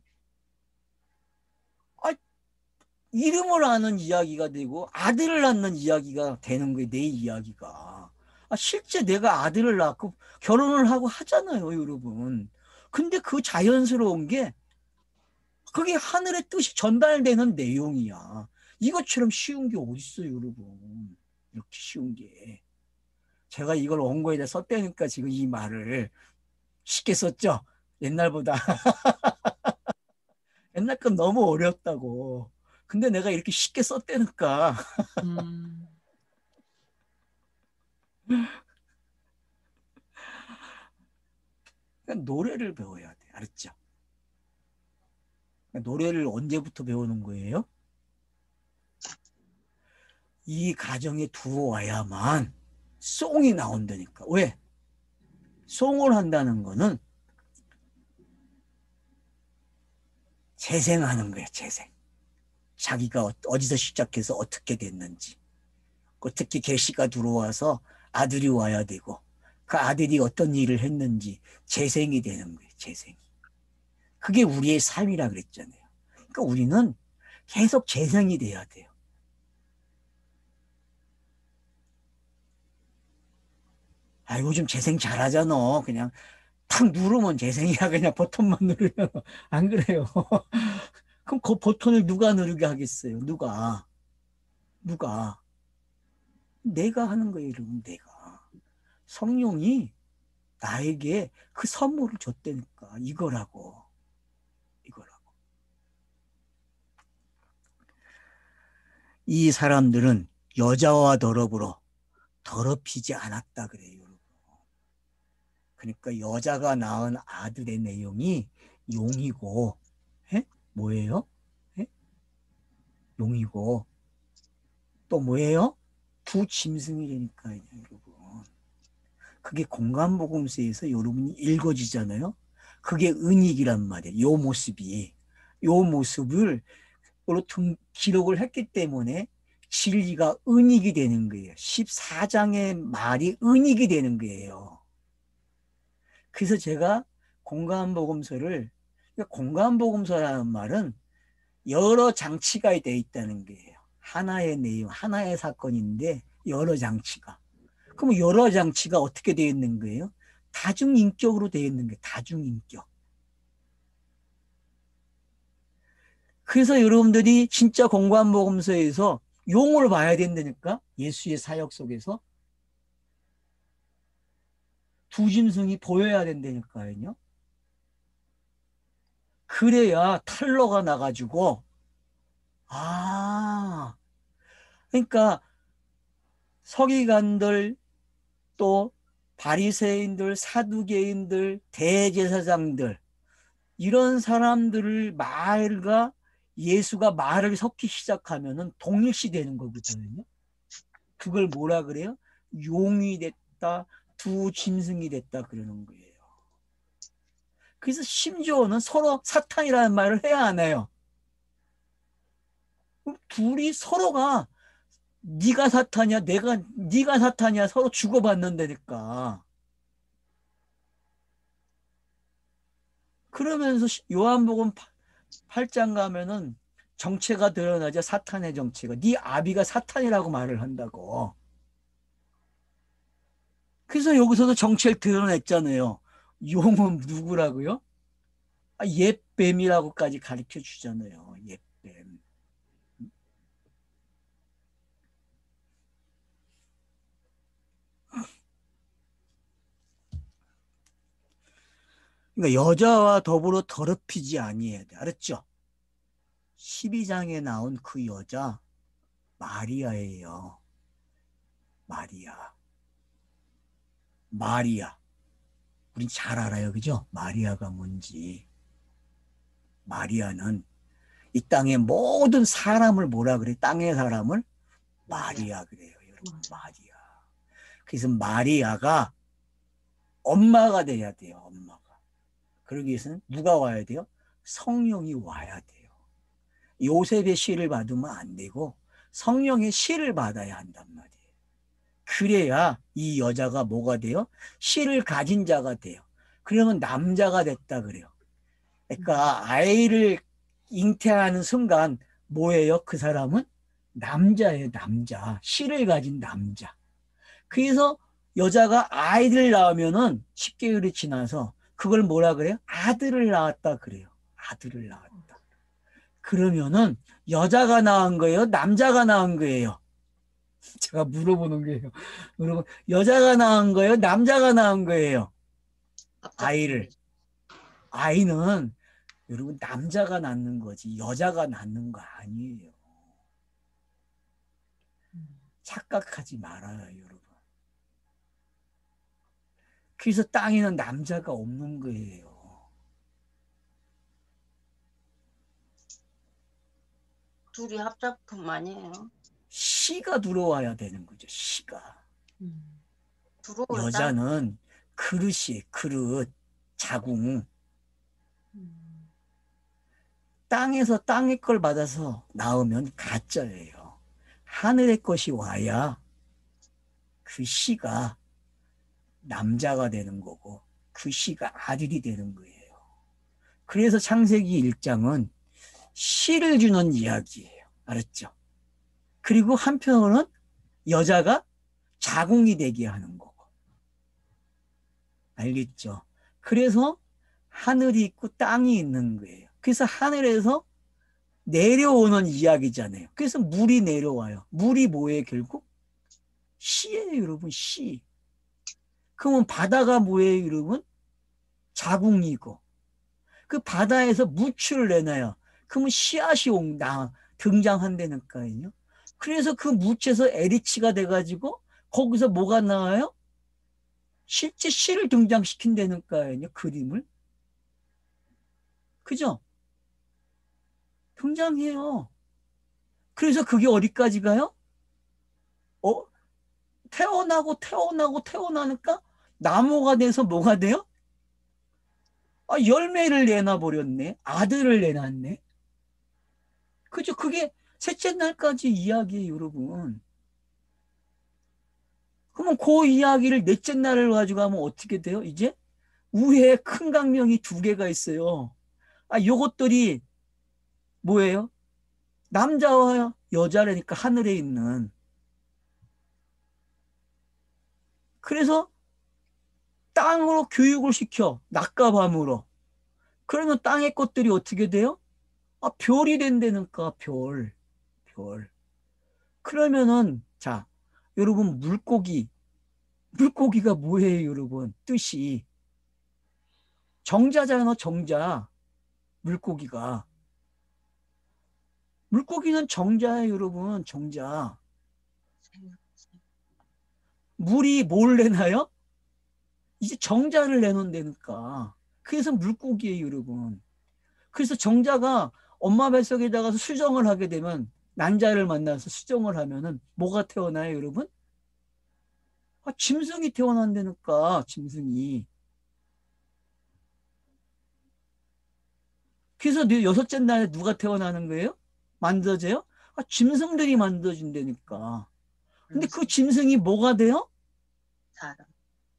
이름을 아는 이야기가 되고 아들을 낳는 이야기가 되는 거예요. 내 이야기가. 실제 내가 아들을 낳고 결혼을 하고 하잖아요, 여러분. 근데 그 자연스러운 게 그게 하늘의 뜻이 전달되는 내용이야. 이것처럼 쉬운 게 어딨어요, 여러분. 이렇게 쉬운 게. 제가 이걸 원고에다 썼다니까 지금 이 말을 쉽게 썼죠? 옛날보다. 옛날 건 너무 어려웠다고. 근데 내가 이렇게 쉽게 썼다니까. 노래를 배워야 돼. 알았죠? 노래를 언제부터 배우는 거예요? 이 가정에 두어와야만 송이 나온다니까. 왜? 송을 한다는 거는 재생하는 거야, 재생. 자기가 어디서 시작해서 어떻게 됐는지. 어떻게 계시가 들어와서 아들이 와야 되고, 그 아들이 어떤 일을 했는지 재생이 되는 거예요. 재생이. 그게 우리의 삶이라 그랬잖아요. 그러니까 우리는 계속 재생이 돼야 돼요. 아, 요즘 재생 잘하잖아. 그냥 탁 누르면 재생이야. 그냥 버튼만 누르면. 안 그래요? 그럼 그 버튼을 누가 누르게 하겠어요? 누가? 누가? 내가 하는 거예요, 여러분. 내가. 성령이 나에게 그 선물을 줬다니까. 이거라고. 이거라고. 이 사람들은 여자와 더럽히지 않았다 그래요, 여러분. 그러니까 여자가 낳은 아들의 내용이 용이고, 에? 뭐예요? 에? 용이고, 또 뭐예요? 두 짐승이 되니까요, 여러분. 그게 공간복음서에서 여러분이 읽어지잖아요. 그게 은익이란 말이에요. 요 모습이. 요 모습을 기록을 했기 때문에 진리가 은익이 되는 거예요. 14장의 말이 은익이 되는 거예요. 그래서 제가 공간복음서를, 공간복음서라는 말은 여러 장치가 되어 있다는 거예요. 하나의 내용, 하나의 사건인데 여러 장치가. 그럼 여러 장치가 어떻게 되어 있는 거예요? 다중인격으로 되어 있는 거예요. 다중인격. 그래서 여러분들이 진짜 공관복음서에서 용을 봐야 된다니까. 예수의 사역 속에서 두 짐승이 보여야 된다니까요. 그래야 탈로가 나가지고, 아, 그러니까 서기관들, 또 바리새인들, 사두개인들, 대제사장들, 이런 사람들을 말과 예수가 말을 섞기 시작하면은 동일시 되는 거거든요. 그걸 뭐라 그래요? 용이 됐다, 두 짐승이 됐다 그러는 거예요. 그래서 심지어는 서로 사탄이라는 말을 해야 하나요? 둘이 서로가 네가 사탄이야, 네가 사탄이야 서로 주고받는다니까. 그러면서 요한복음 8장 가면은 정체가 드러나죠. 사탄의 정체가. 네 아비가 사탄이라고 말을 한다고. 그래서 여기서도 정체를 드러냈잖아요. 용은 누구라고요? 옛뱀이라고까지 가르쳐 주잖아요. 옛뱀. 그러니까 여자와 더불어 더럽히지 아니해야 돼. 알았죠? 12장에 나온 그 여자 마리아예요. 마리아. 마리아. 우린 잘 알아요. 그죠? 마리아가 뭔지. 마리아는 이 땅의 모든 사람을 뭐라 그래? 땅의 사람을 마리아 그래요. 여러분. 마리아. 그래서 마리아가 엄마가 돼야 돼요. 엄마가. 그러기 위해서는 누가 와야 돼요? 성령이 와야 돼요. 요셉의 씨를 받으면 안 되고 성령의 씨를 받아야 한단 말이에요. 그래야 이 여자가 뭐가 돼요? 씨를 가진 자가 돼요. 그러면 남자가 됐다 그래요. 그러니까 아이를 잉태하는 순간 뭐예요? 그 사람은 남자예요. 남자. 씨를 가진 남자. 그래서 여자가 아이를 낳으면은 10개월이 지나서 그걸 뭐라 그래요? 아들을 낳았다 그래요. 아들을 낳았다. 그러면은 여자가 낳은 거예요? 남자가 낳은 거예요? 제가 물어보는 거예요. 여러분, 여자가 낳은 거예요? 남자가 낳은 거예요? 아이를. 아이는 여러분 남자가 낳는 거지 여자가 낳는 거 아니에요. 착각하지 말아요, 여러분. 그래서 땅에는 남자가 없는 거예요. 둘이 합작품 아니에요? 씨가 들어와야 되는 거죠. 씨가. 들어올 여자는 그릇이 그릇, 자궁. 땅에서 땅의 걸 받아서 나오면 가짜예요. 하늘의 것이 와야 그 씨가 남자가 되는 거고 그 씨가 아들이 되는 거예요. 그래서 창세기 1장은 씨를 주는 이야기예요. 알았죠? 그리고 한편으로는 여자가 자궁이 되게 하는 거고. 알겠죠? 그래서 하늘이 있고 땅이 있는 거예요. 그래서 하늘에서 내려오는 이야기잖아요. 그래서 물이 내려와요. 물이 뭐예요, 결국? 씨예요, 여러분, 씨. 그러면 바다가 뭐예요, 여러분? 자궁이고. 그 바다에서 무추를 내놔요. 그러면 씨앗이 등장한다니까요. 그래서 그 무추에서 에리치가 돼가지고 거기서 뭐가 나와요? 실제 씨를 등장시킨다니까요, 그림을. 그죠? 등장해요. 그래서 그게 어디까지 가요? 태어나니까 나무가 돼서 뭐가 돼요? 열매를 내놔버렸네. 아들을 내놨네. 그죠? 그게 셋째 날까지 이야기예요, 여러분. 그러면 그 이야기를 넷째 날을 가지고 하면 어떻게 돼요? 이제 우회에 큰 강명이 2개가 있어요. 요것들이 뭐예요? 남자와 여자라니까 하늘에 있는. 그래서 땅으로 교육을 시켜. 낮과 밤으로. 그러면 땅의 것들이 어떻게 돼요? 별이 된다니까, 별. 그러면은, 자, 여러분, 물고기가 뭐예요, 여러분? 뜻이. 정자잖아, 정자. 물고기가. 물고기는 정자예요, 여러분, 정자. 물이 뭘 내나요? 이제 정자를 내놓는다니까. 그래서 물고기예요, 여러분. 그래서 정자가 엄마 뱃속에다가 수정을 하게 되면, 난자를 만나서 수정을 하면은 뭐가 태어나요, 여러분? 짐승이 태어난다니까, 짐승이. 그래서 6째 날에 누가 태어나는 거예요? 만들어져요? 짐승들이 만들어진다니까. 근데 그 짐승이 뭐가 돼요?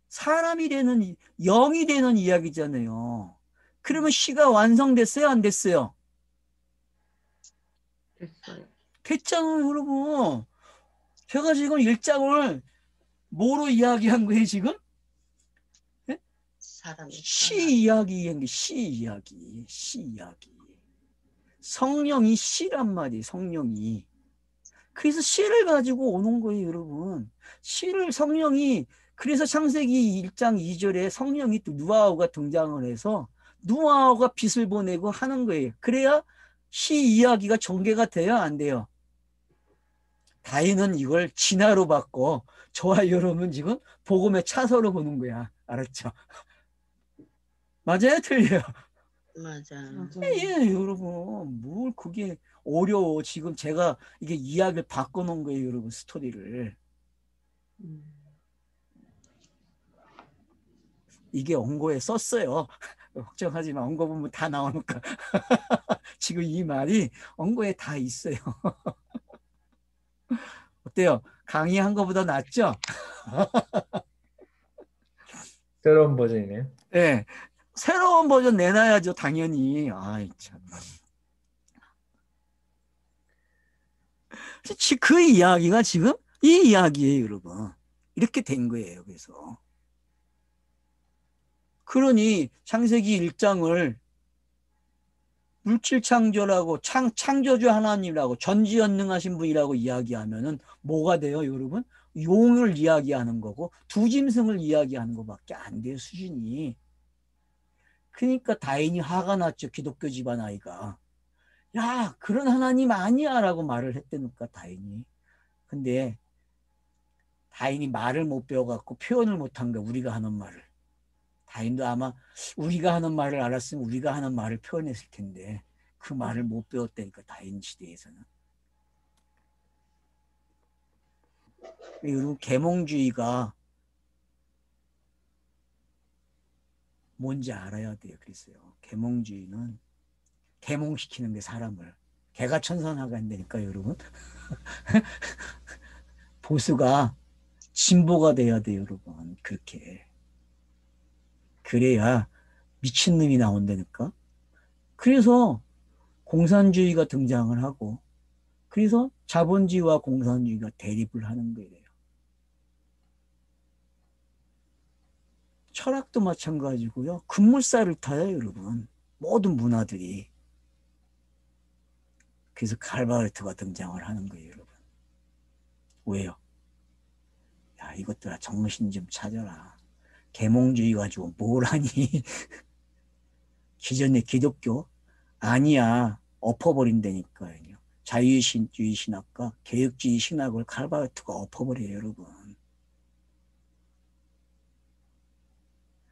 사람이 되는, 영이 되는 이야기잖아요. 그러면 시가 완성됐어요? 안 됐어요? 됐어요. 됐잖아요, 여러분. 제가 지금 1장을 뭐로 이야기한 거예요, 지금? 네? 시 이야기한 게 시 이야기. 성령이 시란 말이에요, 성령이. 그래서 시를 가지고 오는 거예요, 여러분. 시를 성령이, 그래서 창세기 1장 2절에 성령이 또 누아우가 등장을 해서 누아우가 빛을 보내고 하는 거예요. 그래야 시 이야기가 전개가 돼요, 안 돼요? 다인은 이걸 진화로 받고 저와 여러분 지금 복음의 차서로 보는 거야. 알았죠? 맞아요? 틀려요? 맞아. 예, 여러분. 뭘 그게 어려워. 지금 제가 이게 이야기를 바꿔놓은 거예요, 여러분. 스토리를. 이게 원고에 썼어요. 걱정하지 마. 원고 보면 다 나오니까. 지금 이 말이 원고에 다 있어요. 어때요? 강의한 거보다 낫죠? 새로운 버전이네요. 네. 새로운 버전 내놔야죠, 당연히. 아이, 참. 그 이야기가 지금 이 이야기예요, 여러분. 이렇게 된 거예요, 그래서. 그러니 창세기 1장을 물질 창조라고 창조주 하나님이라고 전지전능하신 분이라고 이야기하면은 뭐가 돼요, 여러분? 용을 이야기하는 거고 두 짐승을 이야기하는 것밖에 안 돼요, 수준이. 그러니까 다인이 화가 났죠, 기독교 집안 아이가. 야, 그런 하나님 아니야 라고 말을 했다니까, 다인이. 근데 다인이 말을 못 배워갖고 표현을 못한 거야, 우리가 하는 말을. 다인도 아마 우리가 하는 말을 알았으면 우리가 하는 말을 표현했을 텐데 그 말을 못 배웠다니까, 다인 시대에서는. 여러분, 계몽주의가 뭔지 알아야 돼요. 그랬어요. 계몽주의는 계몽시키는 게 사람을. 개가 천선하가 한다니까, 여러분. 보수가 진보가 돼야 돼요, 여러분. 그렇게. 그래야 미친놈이 나온다니까. 그래서 공산주의가 등장을 하고, 그래서 자본주의와 공산주의가 대립을 하는 거예요. 철학도 마찬가지고요. 급물살을 타요, 여러분. 모든 문화들이. 그래서 칼바르트가 등장을 하는 거예요, 여러분. 왜요? 야, 이것들아, 정신 좀 차려라. 계몽주의 가지고 뭘 하니? 기존의 기독교? 아니야. 엎어버린다니까요. 자유주의 신학과 개혁주의 신학을 칼바르트가 엎어버려요, 여러분.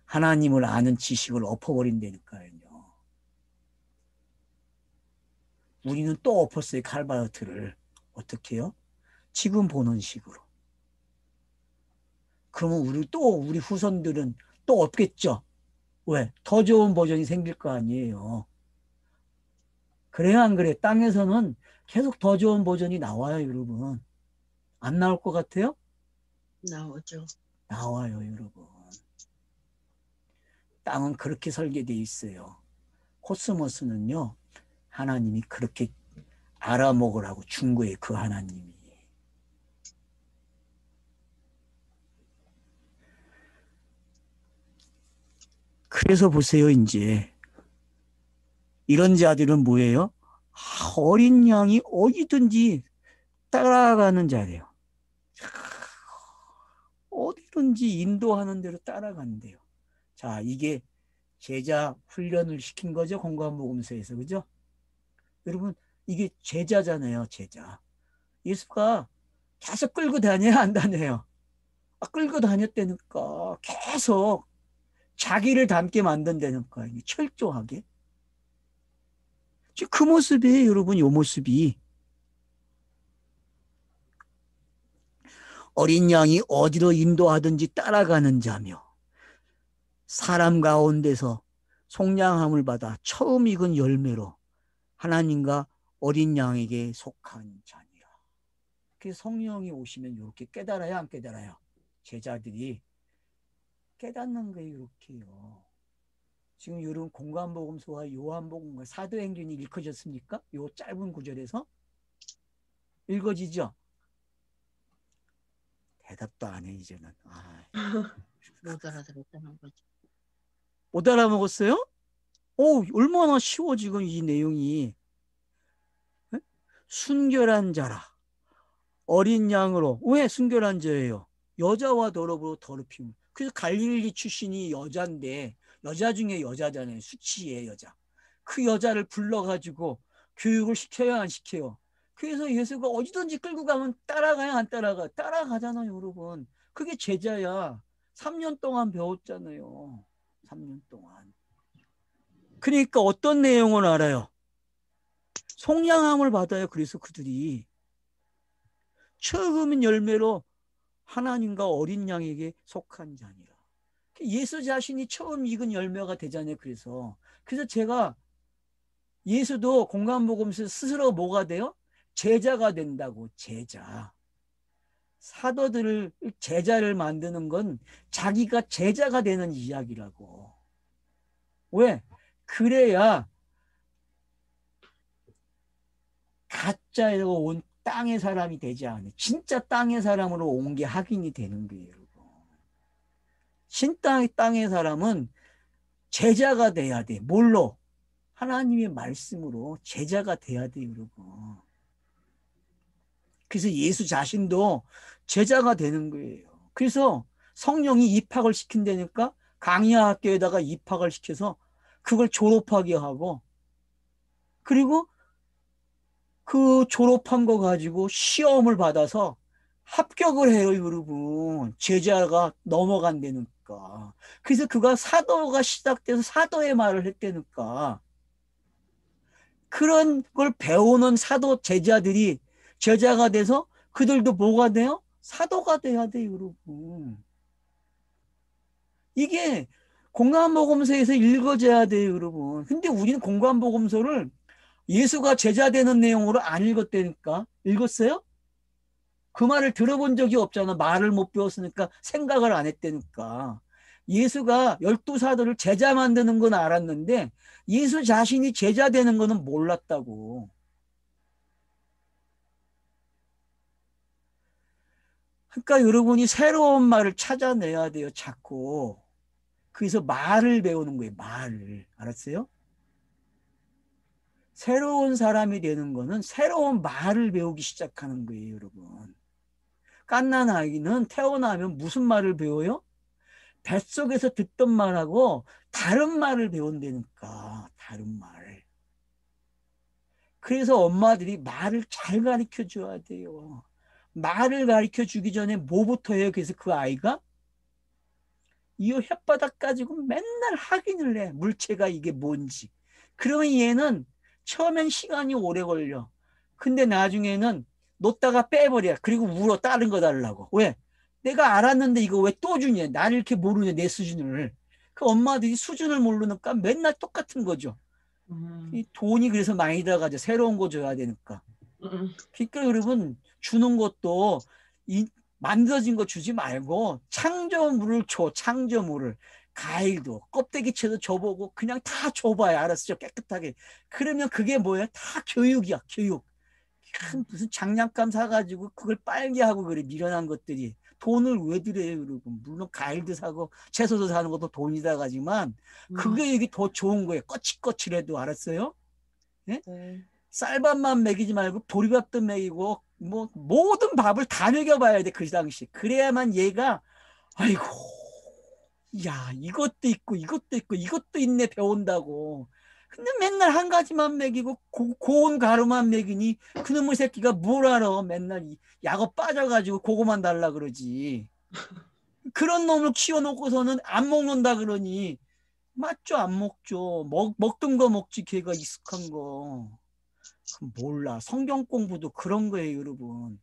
하나님을 아는 지식을 엎어버린다니까요. 우리는 또 엎었어요, 칼바르트를. 어떻게 해요? 지금 보는 식으로. 그러면 우리 후손들은 또 없겠죠? 왜? 더 좋은 버전이 생길 거 아니에요. 그래요, 안 그래? 땅에서는 계속 더 좋은 버전이 나와요, 여러분. 안 나올 것 같아요? 나오죠. 나와요, 여러분. 땅은 그렇게 설계되어 있어요. 코스모스는요, 하나님이 그렇게 알아먹으라고 준 거예요, 그 하나님이. 그래서 보세요, 이제. 이런 자들은 뭐예요? 어린 양이 어디든지 따라가는 자래요. 어디든지 인도하는 대로 따라간대요. 자, 이게 제자 훈련을 시킨 거죠, 공관복음서에서. 그죠? 여러분, 이게 제자잖아요, 제자. 예수가 계속 끌고 다녀야 안 다녀요? 끌고 다녔다니까. 계속 자기를 닮게 만든다니까. 철저하게. 그 모습이에요, 여러분, 이 모습이. 어린 양이 어디로 인도하든지 따라가는 자며 사람 가운데서 속량함을 받아 처음 익은 열매로 하나님과 어린 양에게 속한 자니라. 그래서 성령이 오시면 이렇게 깨달아요, 안 깨달아요? 제자들이 깨닫는 거예요, 이렇게요. 지금 여러분 공관복음서와 요한복음과 사도행전이 읽혀졌습니까? 요 짧은 구절에서 읽어지죠? 대답도 안 해, 이제는. 못 알아들었다는 거죠. 못 알아먹었어요? 얼마나 쉬워, 지금 이 내용이. 순결한 자라. 어린 양으로. 왜 순결한 자예요? 여자와 더럽으로 더럽힘. 그래서 갈릴리 출신이 여자인데, 여자 중에 여자잖아요. 수치의 여자. 그 여자를 불러가지고 교육을 시켜야 안 시켜요? 그래서 예수가 어디든지 끌고 가면 따라가야 안 따라가? 따라가잖아요, 여러분. 그게 제자야. 3년 동안 배웠잖아요. 3년 동안. 그러니까 어떤 내용을 알아요? 속량함을 받아요. 그래서 그들이 처음 열매로 하나님과 어린 양에게 속한 자니라. 예수 자신이 처음 익은 열매가 되잖아요. 그래서 제가 예수도 공관복음에서 스스로 뭐가 돼요? 제자가 된다고. 제자. 사도들을 제자를 만드는 건 자기가 제자가 되는 이야기라고. 왜? 그래야 가짜로 온 땅의 사람이 되지 않아요. 진짜 땅의 사람으로 온 게 확인이 되는 거예요, 여러분. 땅의 사람은 제자가 돼야 돼. 뭘로? 하나님의 말씀으로 제자가 돼야 돼요, 여러분. 그래서 예수 자신도 제자가 되는 거예요. 그래서 성령이 입학을 시킨다니까 강야 학교에다가 입학을 시켜서 그걸 졸업하게 하고, 그리고 그 졸업한 거 가지고 시험을 받아서 합격을 해요, 여러분. 제자가 넘어간다니까. 그래서 그가 사도가 시작돼서 사도의 말을 했다니까. 그런 걸 배우는 사도 제자들이 제자가 돼서 그들도 뭐가 돼요? 사도가 돼야 돼요, 여러분. 이게 공관복음서에서 읽어져야 돼요, 여러분. 근데 우리는 공관복음서를 예수가 제자 되는 내용으로 안 읽었다니까. 읽었어요? 그 말을 들어본 적이 없잖아. 말을 못 배웠으니까 생각을 안 했다니까. 예수가 12사도를 제자 만드는 건 알았는데 예수 자신이 제자 되는 거는 몰랐다고. 그러니까 여러분이 새로운 말을 찾아내야 돼요. 자꾸. 그래서 말을 배우는 거예요. 말을. 알았어요? 새로운 사람이 되는 거는 새로운 말을 배우기 시작하는 거예요. 여러분. 갓난 아기는 태어나면 무슨 말을 배워요? 뱃속에서 듣던 말하고 다른 말을 배운다니까. 다른 말. 그래서 엄마들이 말을 잘 가르쳐 줘야 돼요. 말을 가르쳐 주기 전에 뭐부터 해요? 그래서 그 아이가 이 혓바닥 가지고 맨날 확인을 해. 물체가 이게 뭔지. 그러면 얘는 처음엔 시간이 오래 걸려. 근데 나중에는 놓다가 빼버려. 그리고 울어. 다른 거 달라고. 왜? 내가 알았는데 이거 왜 또 주냐. 나를 이렇게 모르냐. 내 수준을. 그 엄마들이 수준을 모르니까 맨날 똑같은 거죠. 이 돈이 그래서 많이 들어가죠. 새로운 거 줘야 되니까. 그러니까 여러분 주는 것도 만들어진 거 주지 말고 창조물을 줘. 창조물을. 과일도 껍데기채도 줘보고 그냥 다 줘봐요. 알았죠? 깨끗하게. 그러면 그게 뭐예요? 다 교육이야. 교육. 무슨 장난감 사가지고 그걸 빨게 하고 그래. 미련한 것들이. 돈을 왜 드려요, 여러분? 물론 과일도 사고 채소도 사는 것도 돈이다 가지만 그게 이게 더 좋은 거예요. 거칠거칠해도. 알았어요? 예? 네. 쌀밥만 먹이지 말고 보리밥도 먹이고 뭐 모든 밥을 다 먹여봐야 돼. 그 당시. 그래야만 얘가 아이고 야 이것도 있고 이것도 있고 이것도 있네 배운다고. 근데 맨날 한 가지만 먹이고 고운 가루만 먹이니 그놈의 새끼가 뭘 알아. 맨날 약어 빠져가지고 그거만 달라 그러지. 그런 놈을 키워놓고서는 안 먹는다 그러니 맞죠? 안 먹죠. 먹던 거 먹지 걔가 익숙한 거. 몰라. 성경 공부도 그런 거예요, 여러분.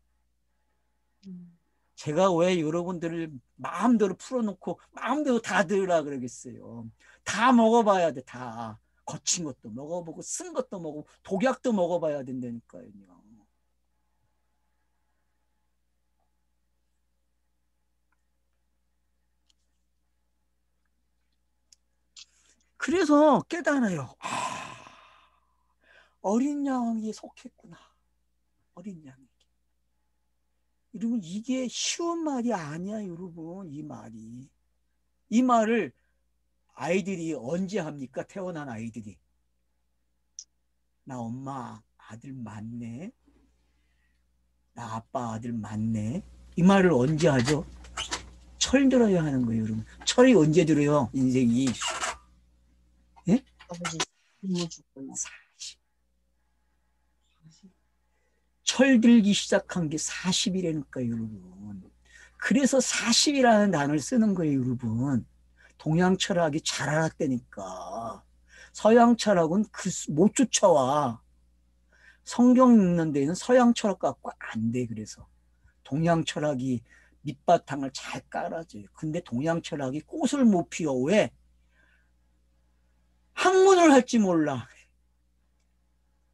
제가 왜 여러분들을 마음대로 풀어놓고 마음대로 다 들으라 그러겠어요. 다 먹어봐야 돼, 다. 거친 것도 먹어보고 쓴 것도 먹고 독약도 먹어봐야 된다니까요. 그래서 깨달아요. 어린 양에 속했구나. 어린 양에게. 여러분 이게 쉬운 말이 아니야, 여러분. 이 말이. 이 말을 아이들이 언제 합니까? 태어난 아이들이. 나 엄마 아들 많네. 나 아빠 아들 많네. 이 말을 언제 하죠? 철 들어야 하는 거예요, 여러분. 철이 언제 들어요? 인생이. 예? 아버지 너무 좋구나. 철 들기 시작한 게 40이라니까, 여러분. 그래서 40이라는 단어를 쓰는 거예요, 여러분. 동양 철학이 잘 알았다니까. 서양 철학은 못 쫓아와. 성경 읽는 데는 서양 철학 갖고 안 돼. 그래서 동양 철학이 밑바탕을 잘 깔아줘요. 근데 동양 철학이 꽃을 못 피워. 왜? 학문을 할지 몰라.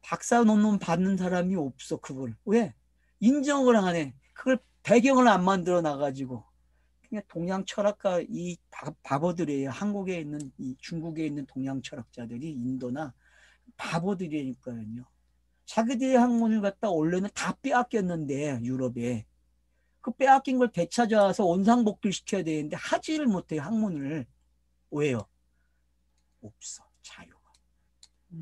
박사 논문 받는 사람이 없어. 그걸 왜? 인정을 안 해. 그걸 배경을 안 만들어 놔가지고. 그냥 동양 철학가 이 바보들이에요. 한국에 있는 중국에 있는 동양 철학자들이 인도나 바보들이니까요. 자기들의 학문을 갖다 원래는 다 빼앗겼는데 유럽에 그 빼앗긴 걸 되찾아와서 원상복귀 시켜야 되는데 하지를 못해요. 학문을. 왜요? 없어. 자유가.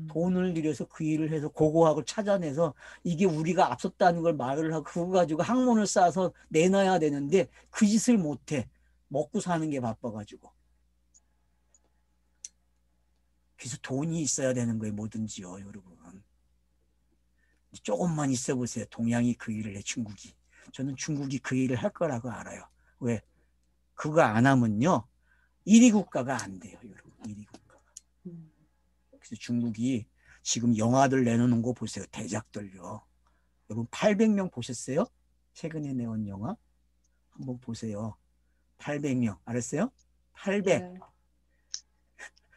돈을 들여서 그 일을 해서 고고학을 찾아내서 이게 우리가 앞섰다는 걸 말을 하고 그거 가지고 학문을 쌓아서 내놔야 되는데 그 짓을 못해. 먹고 사는 게 바빠가지고. 그래서 돈이 있어야 되는 거예요. 뭐든지요. 여러분. 조금만 있어 보세요. 동양이 그 일을 해. 중국이. 저는 중국이 그 일을 할 거라고 알아요. 왜? 그거 안 하면요. 1위 국가가 안 돼요. 여러분. 1위 국가가. 그래서 중국이 지금 영화들 내놓는 거 보세요. 대작들요. 여러분 800명 보셨어요? 최근에 내온 영화? 한번 보세요. 800명. 알았어요? 800. 네.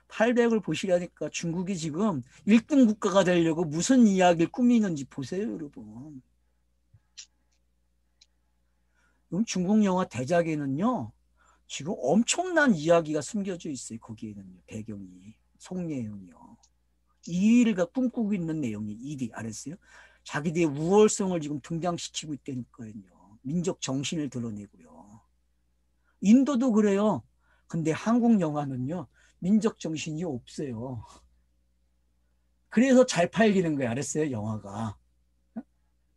800을 보시라니까 중국이 지금 1등 국가가 되려고 무슨 이야기를 꾸미는지 보세요, 여러분. 그럼 중국 영화 대작에는요. 지금 엄청난 이야기가 숨겨져 있어요. 거기에는요. 배경이. 속내용이요. 이의를 꿈꾸고 있는 내용이 일이 알았어요? 자기들의 우월성을 지금 등장시키고 있다니까요. 민족 정신을 드러내고요. 인도도 그래요. 근데 한국 영화는요. 민족 정신이 없어요. 그래서 잘 팔리는 거예요. 알았어요? 영화가.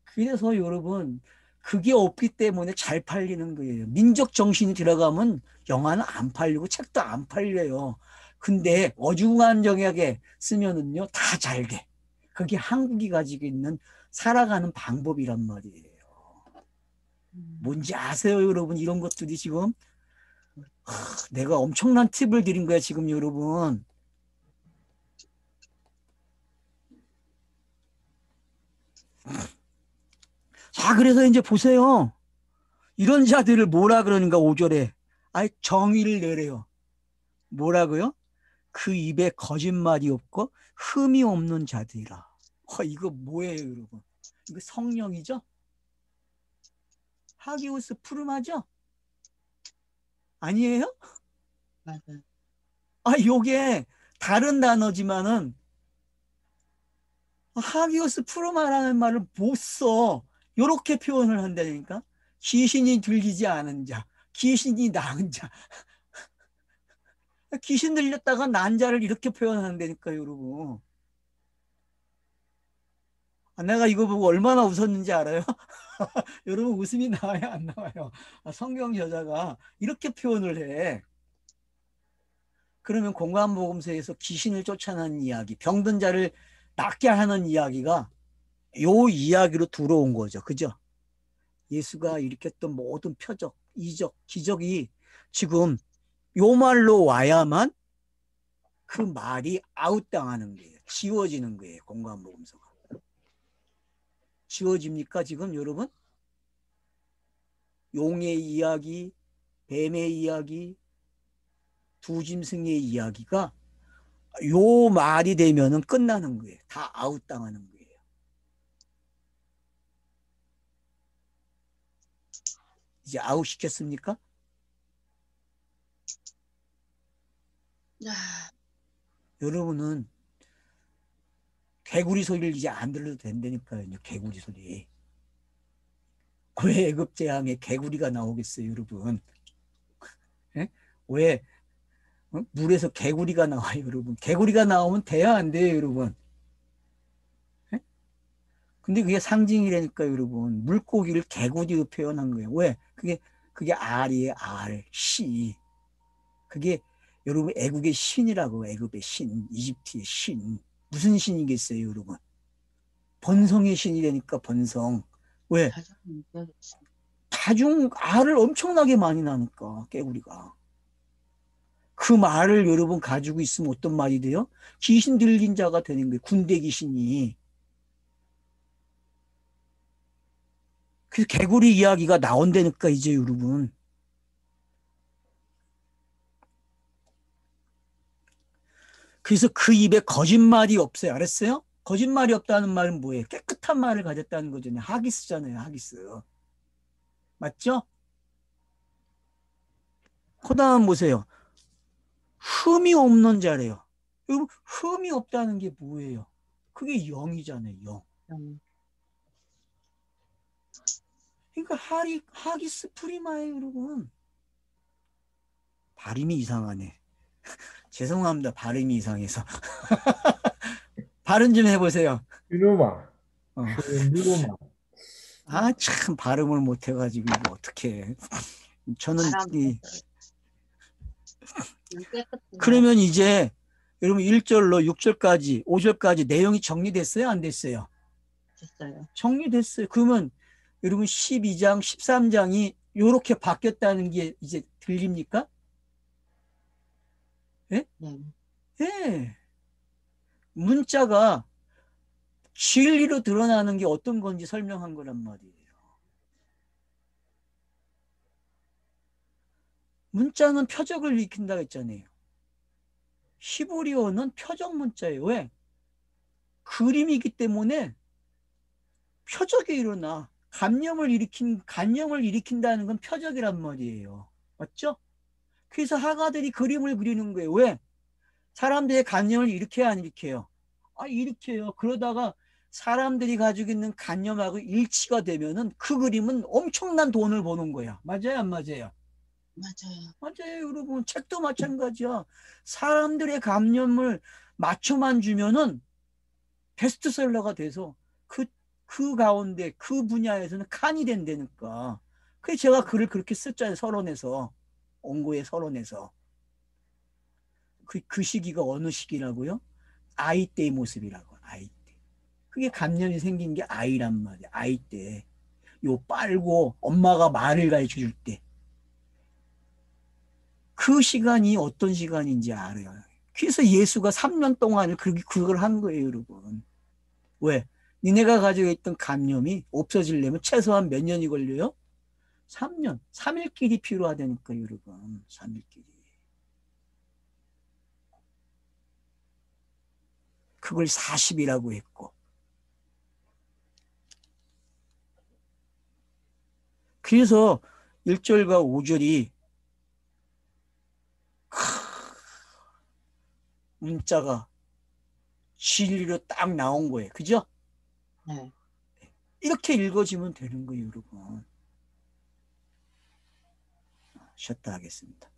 그래서 여러분 그게 없기 때문에 잘 팔리는 거예요. 민족 정신이 들어가면 영화는 안 팔리고 책도 안 팔려요. 근데 어중간정하게 쓰면은요 다 잘 돼. 그게 한국이 가지고 있는 살아가는 방법이란 말이에요. 뭔지 아세요, 여러분? 이런 것들이 지금 내가 엄청난 팁을 드린 거야, 지금 여러분. 자, 그래서 이제 보세요. 이런 자들을 뭐라 그러는가, 5절에. 아예 정의를 내래요. 뭐라고요? 그 입에 거짓말이 없고 흠이 없는 자들이라. 이거 뭐예요, 여러분? 이거 성령이죠? 하기오스 푸르마죠? 아니에요? 맞아요. 요게 다른 단어지만은 하기오스 푸르마라는 말을 못 써. 요렇게 표현을 한다니까. 귀신이 들리지 않은 자, 귀신이 나은 자. 귀신 들렸다가 난 자를 이렇게 표현한다니까, 여러분. 내가 이거 보고 얼마나 웃었는지 알아요? 여러분 웃음이 나와요, 안 나와요? 성경 저자가 이렇게 표현을 해. 그러면 공관복음서에서 귀신을 쫓아내는 이야기, 병든 자를 낫게 하는 이야기가 요 이야기로 들어온 거죠. 그죠? 예수가 일으켰던 모든 표적, 이적, 기적이 지금 요 말로 와야만 그 말이 아웃당하는 거예요. 지워지는 거예요. 공관복음서가. 지워집니까 지금 여러분? 용의 이야기, 뱀의 이야기, 두 짐승의 이야기가 요 말이 되면은 끝나는 거예요. 다 아웃당하는 거예요. 이제 아웃 시켰습니까? 여러분은 개구리 소리를 이제 안 들어도 된다니까요. 개구리 소리. 왜 애굽 재앙에 개구리가 나오겠어요, 여러분? 예? 왜 물에서 개구리가 나와요, 여러분? 개구리가 나오면 돼야 안 돼요, 여러분? 예? 근데 그게 상징이라니까, 여러분. 물고기를 개구리로 표현한 거예요. 왜? 그게 알이에요, 알, 씨. 그게 여러분 애국의 신이라고. 애굽의 신, 이집트의 신. 무슨 신이겠어요, 여러분? 번성의 신이라니까, 번성. 왜? 다중 알을 엄청나게 많이 나니까, 개구리가. 그 말을 여러분 가지고 있으면 어떤 말이 돼요? 귀신 들린 자가 되는 거예요. 군대 귀신이. 그래서 개구리 이야기가 나온다니까, 이제 여러분. 그래서 그 입에 거짓말이 없어요. 알았어요? 거짓말이 없다는 말은 뭐예요? 깨끗한 말을 가졌다는 거잖아요. 하기스잖아요. 하기스. 맞죠? 그 다음 보세요. 흠이 없는 자래요. 여러분, 흠이 없다는 게 뭐예요? 그게 영이잖아요. 영. 그러니까 하기스 프리마예요, 여러분. 발음이 이상하네. 죄송합니다. 발음이 이상해서. 발음 좀 해보세요. 퓨누마. 어. 퓨누마. 참 발음을 못해가지고 이거 어떻게? 저는 그러면 이제 여러분 1절로 6절까지 5절까지 내용이 정리됐어요? 안 됐어요? 됐어요. 정리됐어요. 그러면 여러분 12장, 13장이 이렇게 바뀌었다는 게 이제 들립니까? 예? 네. 예. 문자가 진리로 드러나는 게 어떤 건지 설명한 거란 말이에요. 문자는 표적을 일으킨다 했잖아요. 히브리어는 표적 문자예요. 왜? 그림이기 때문에 표적이 일어나. 간염을 일으킨다는 건 표적이란 말이에요. 맞죠? 그래서 화가들이 그림을 그리는 거예요. 왜? 사람들의 관념을 이렇게 안 일으켜요. 아, 일으켜요. 그러다가 사람들이 가지고 있는 관념하고 일치가 되면은 그 그림은 엄청난 돈을 버는 거야. 맞아요, 안 맞아요? 맞아요. 맞아요, 여러분. 책도 마찬가지야. 사람들의 관념을 맞춰만 주면은 베스트셀러가 돼서 그 가운데 그 분야에서는 칸이 된다니까. 그래서 제가 글을 그렇게 썼잖아요. 서론에서. 원고의 서론에서. 그 시기가 어느 시기라고요? 아이 때의 모습이라고. 아이 때. 그게 감염이 생긴 게 아이란 말이야. 아이 때. 요 빨고 엄마가 말을 가르쳐 줄 때. 그 시간이 어떤 시간인지 알아요. 그래서 예수가 3년 동안을 그걸 한 거예요, 여러분. 왜? 니네가 가지고 있던 감염이 없어지려면 최소한 몇 년이 걸려요? 3년. 3일길이 필요하다니까, 여러분. 3일길이. 그걸 40이라고 했고. 그래서 1절과 5절이 문자가 진리로 딱 나온 거예요. 그죠? 네. 이렇게 읽어지면 되는 거예요, 여러분. 쉬었다 하겠습니다.